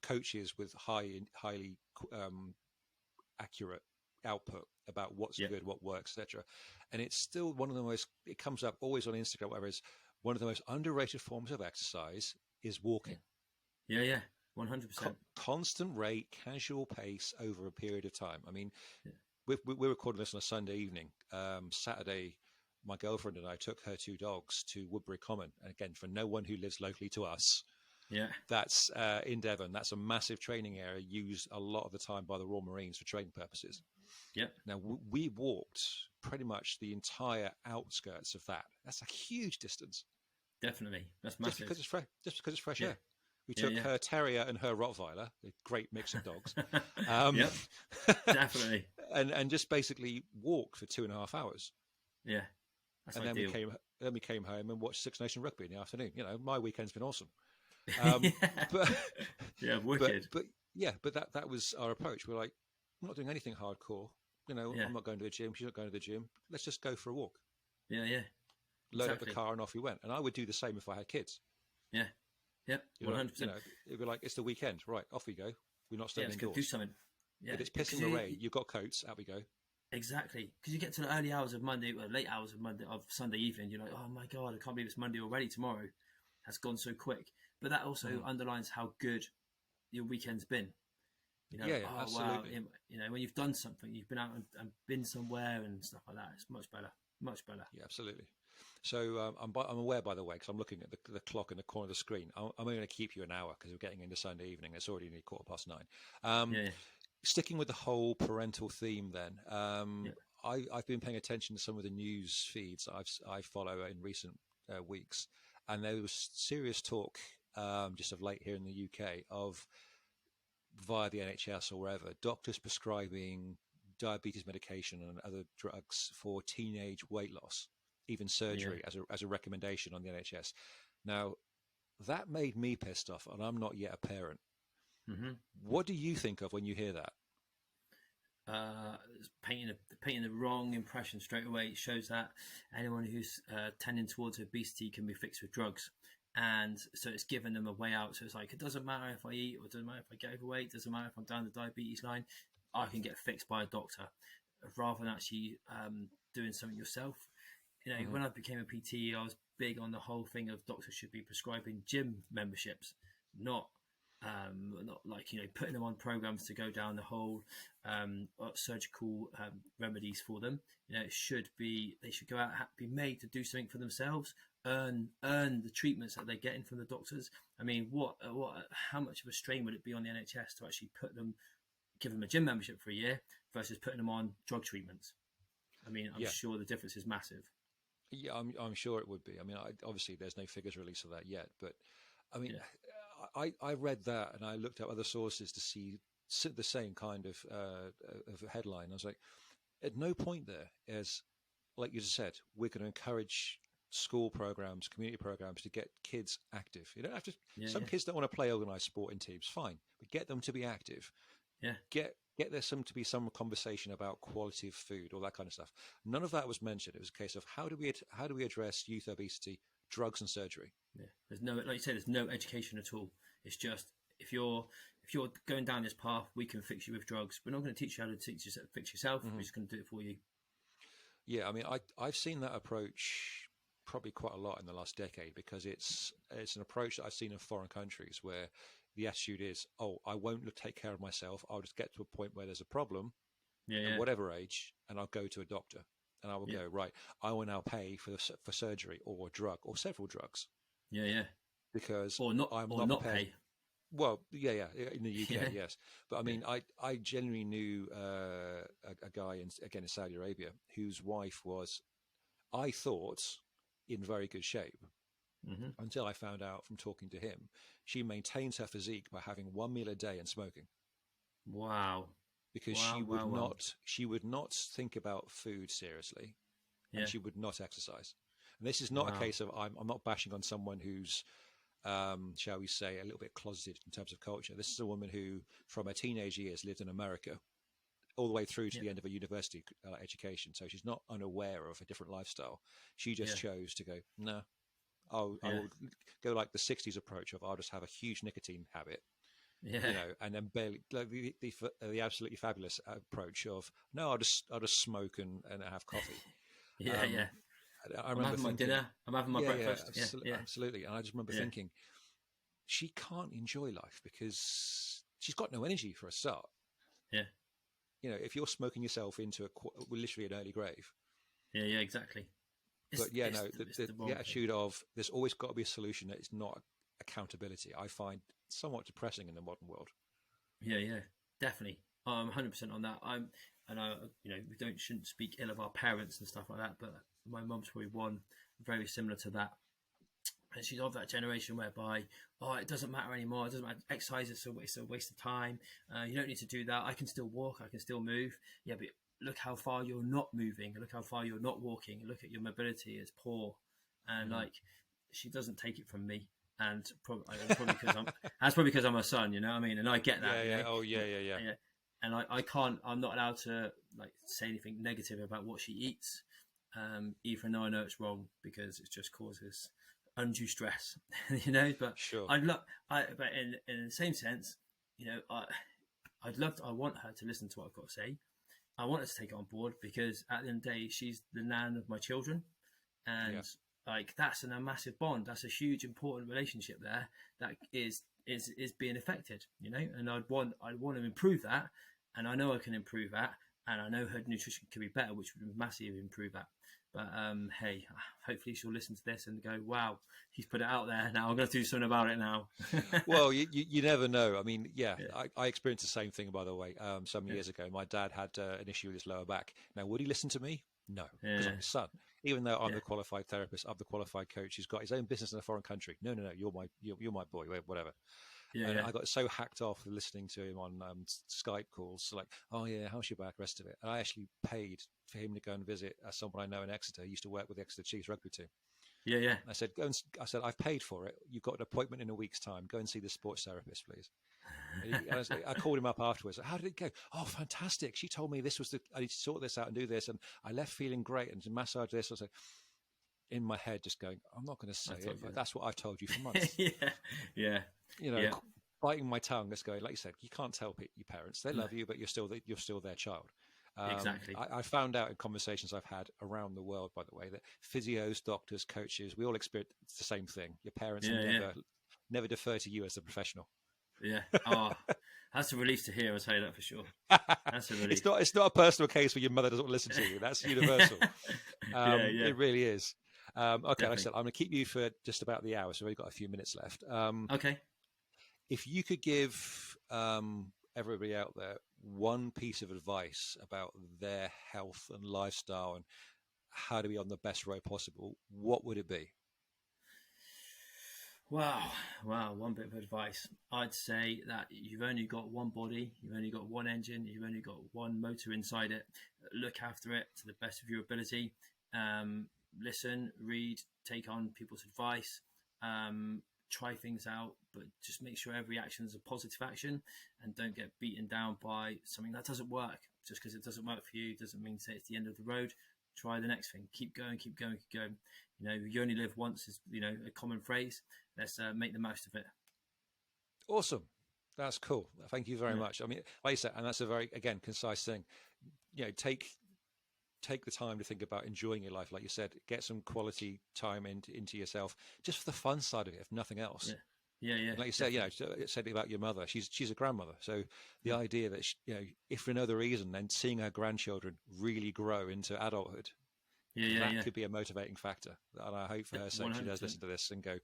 coaches with highly accurate output about what's Yeah, good, what works, etc. And it's still one of the most. It comes up always on Instagram, whatever. Is one of the most underrated forms of exercise is yeah, walking. yeah, yeah. 100%. Constant rate, casual pace over a period of time. I mean, Yeah, we're recording this on a Sunday evening. Saturday, my girlfriend and I took her two dogs to Woodbury Common. And again, for no one who lives locally to us, yeah, that's in Devon. That's a massive training area used a lot of the time by the Royal Marines for training purposes. yeah. Now, we walked pretty much the entire outskirts of that. That's a huge distance. Definitely. That's Just massive. because it's fresh, just because it's fresh Yeah, air. We yeah, took yeah. her terrier and her Rottweiler, a great mix of dogs, um, Yep, definitely. and just basically walked for 2.5 hours. Yeah, that's And ideal. then we came home and watched Six Nation Rugby in the afternoon. My weekend's been awesome. Um, Yeah, but yeah, but wicked. but yeah, but that was our approach. We're like, I'm not doing anything hardcore. Yeah, I'm not going to the gym. She's not going to the gym. Let's just go for a walk. yeah, yeah, Load up the exactly. car and off we went. And I would do the same if I had kids. Yeah, yeah, You know, 100%. it'd be like, it's the weekend, right? Off we go. We're not Yeah, staying let's go do indoors. something. Yeah, If it's because pissing the rain, you've got coats. Out we go. exactly, because you get to the early hours of Monday, or late hours of Monday of Sunday evening. You're like, oh my god, I can't believe it's Monday already. Tomorrow has gone so quick. But that also Mm. underlines how good your weekend's been. Yeah, yeah, Oh wow, absolutely. when you've done something, you've been out and been somewhere and stuff like that. It's much better, much better. Yeah, absolutely. So I'm aware, by the way, because I'm looking at the clock in the corner of the screen. I'm only going to keep you an hour because we're getting into Sunday evening. It's already nearly 9:15. Yeah, Sticking with the whole parental theme, then, yeah, I've been paying attention to some of the news feeds I follow in recent weeks, and there was serious talk just of late here in the UK of via the NHS or wherever doctors prescribing diabetes medication and other drugs for teenage weight loss, even yeah. surgery as a recommendation on the NHS. Now that made me pissed off, and I'm not yet a parent. Hmm. What do you think of when you hear that? It's painting the wrong impression straight away. It shows that anyone who's tending towards obesity can be fixed with drugs, and so it's given them a way out. So it's like, it doesn't matter if I eat, or it doesn't matter if I get overweight, it doesn't matter if I'm down the diabetes line, I can get fixed by a doctor, rather than actually doing something yourself. Hmm. When I became a PT, I was big on the whole thing of doctors should be prescribing gym memberships, not not like putting them on programs to go down the whole surgical remedies for them. It should be, they should go out, be made to do something for themselves, earn the treatments that they're getting from the doctors. I mean, how much of a strain would it be on the NHS to actually give them a gym membership for a year versus putting them on drug treatments? I mean, I'm Yeah, sure the difference is massive. yeah, I'm sure it would be. I mean, obviously there's no figures released of that yet, but I mean, Yeah, I read that and I looked at other sources to see the same kind of headline. I was like, at no point there is, like you just said, we're going to encourage school programs, community programs to get kids active. You don't have to. yeah, Some yeah, kids don't want to play organized sport in teams, fine, but get them to be active. yeah. Get there to be some conversation about quality of food, all that kind of stuff. None of that was mentioned. It was a case of how do we address youth obesity, drugs and surgery. Yeah, there's no, like you said, there's no education at all. It's just, if you're going down this path, we can fix you with drugs. We're not going to teach you how to fix yourself. We're Hmm. just going to do it for you. Yeah, I mean, I've seen that approach probably quite a lot in the last decade because it's an approach that I've seen in foreign countries where the attitude is, oh, I won't take care of myself. I'll just get to a point where there's a problem Yeah, at yeah, whatever age, and I'll go to a doctor, and I will yeah, go, right. I will now pay for surgery or a drug or several drugs yeah, yeah. because I'm Or not not prepared. pay. Well, yeah, in the UK, Yeah, yes, but I yeah. mean, I genuinely knew a guy in Saudi Arabia whose wife was, I thought, in very good shape Hmm. until I found out from talking to him, she maintains her physique by having one meal a day and smoking Wow, because wow, wow, wow. she would not think about food seriously, and Yeah, she would not exercise. And this is not a wow. case of I'm not bashing on someone who's shall we say, a little bit closeted in terms of culture. This is a woman who, from her teenage years, lived in America all the way through to Yeah, the end of her university education. So she's not unaware of a different lifestyle. She just yeah, chose to go, no, I yeah, will go like the 60s approach of I'll just have a huge nicotine habit, yeah, and then barely like the absolutely fabulous approach of no, I'll just smoke and have coffee. yeah, yeah. Um, I I'm remember having my thinking, dinner. I'm having my yeah, breakfast. Yeah, yeah, absolutely. And I just remember yeah, thinking, she can't enjoy life because she's got no energy for a start. yeah, If you're smoking yourself into literally an early grave. yeah, yeah. Exactly. But yeah, no, It's the the wrong thing. attitude of there's always got to be a solution that is not accountability, I find somewhat depressing in the modern world. Yeah, yeah, definitely. I'm 100% on that. And I, we shouldn't speak ill of our parents and stuff like that. But my mum's probably one very similar to that, and she's of that generation whereby, oh, it doesn't matter anymore. It doesn't matter. Exercise is a waste of time. You don't need to do that. I can still walk. I can still move. Yeah, but look how far you're not moving. Look how far you're not walking. Look at your mobility is poor, and Hmm. like she doesn't take it from me. And probably because that's probably because I'm her son, you know what I mean? And I get Yeah, that, yeah, oh yeah, yeah, yeah. yeah. And I can't, I'm not allowed to like say anything negative about what she eats, even though I know it's wrong because it just causes undue stress, But Sure. but in the same sense, I want her to listen to what I've got to say. I want her to take it on board because at the end of the day, she's the nan of my children, Yeah. and like that's a massive bond. That's a huge, important relationship there that is being affected, And I'd want to improve that, and I know I can improve that, and I know her nutrition can be better, which would massively improve that. But hey, hopefully she'll listen to this and go, wow, he's put it out there. Now I'm going to do something about it now. Well, you never know. I mean, yeah, I experienced the same thing, by the way, some years ago. My dad had an issue with his lower back. Now, would he listen to me? No, because I'm his son. Even though I'm the qualified therapist, I'm the qualified coach. He's got his own business in a foreign country. No, you're my boy, whatever. And I got so hacked off listening to him on Skype calls, like, oh yeah, how's your back, rest of it. And I actually paid for him to go and visit someone I know in Exeter. He used to work with the Exeter Chiefs rugby team. Yeah. I said, I've paid for it. You've got an appointment in a week's time. Go and see the sports therapist, please. I called him up afterwards. How did it go? Oh, fantastic. She told me I need to sort this out and do this. And I left feeling great and to massage this. I was like, in my head, just going, I'm not going to say it, but that's what I've told you for months. Yeah. Biting my tongue, just going, like you said, you can't tell your parents. They love you, but you're still their child. Exactly. I found out in conversations I've had around the world, by the way, that physios, doctors, coaches, we all experience the same thing. Your parents never defer to you as a professional. Yeah. Oh, that's a relief to hear. I'll tell you that for sure. That's a relief. It's not a personal case where your mother doesn't listen to you. That's universal. It really is. Okay, Definitely. like I said, I'm going to keep you for just about the hour, so we've got a few minutes left. Okay. If you could give everybody out there one piece of advice about their health and lifestyle and how to be on the best road possible, what would it be? Wow. One bit of advice. I'd say that you've only got one body, you've only got one engine, you've only got one motor inside it. Look after it to the best of your ability. Listen, read, take on people's advice, try things out, but just make sure every action is a positive action and don't get beaten down by something that doesn't work. Just because it doesn't work for you doesn't mean say it's the end of the road. Try the next thing. Keep going. You only live once is, a common phrase. Let's make the most of it. Awesome. That's cool. Thank you very much. I mean, like you said, and that's a very, again, concise thing. Take the time to think about enjoying your life. Like you said, get some quality time into yourself, just for the fun side of it, if nothing else. Yeah. And like you said, said about your mother. She's a grandmother, so the idea that if for no other reason, then seeing her grandchildren really grow into adulthood, that could be a motivating factor. And I hope for her sake 100%. She does listen to this and go,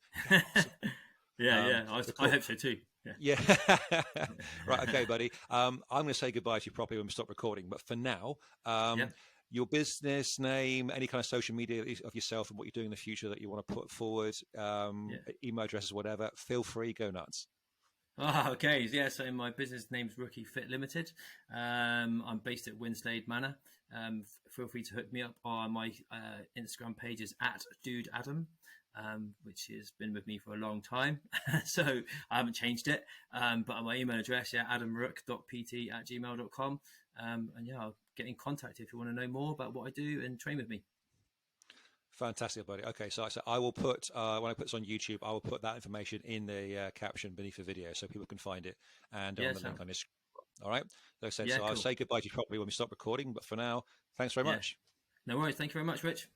yeah, I hope so too. Yeah. Right. Okay, buddy. I'm going to say goodbye to you properly when we stop recording. But for now, your business name, any kind of social media of yourself and what you're doing in the future that you want to put forward, email addresses, whatever, feel free, go nuts. Okay. Yeah. So my business name's Rookie Fit Limited. I'm based at Winslade Manor. Feel free to hook me up on my Instagram page is @DudeAdam, which has been with me for a long time. So I haven't changed it. But my email address, adamrook.pt@gmail.com. And I'll get in contact if you want to know more about what I do and train with me. Fantastic, buddy. Okay, so I will put, when I put this on YouTube, I will put that information in the caption beneath the video so people can find it and on the link on this. All right. Like I said, so cool. I'll say goodbye to you properly when we stop recording. But for now, thanks very much. No worries. Thank you very much, Rich.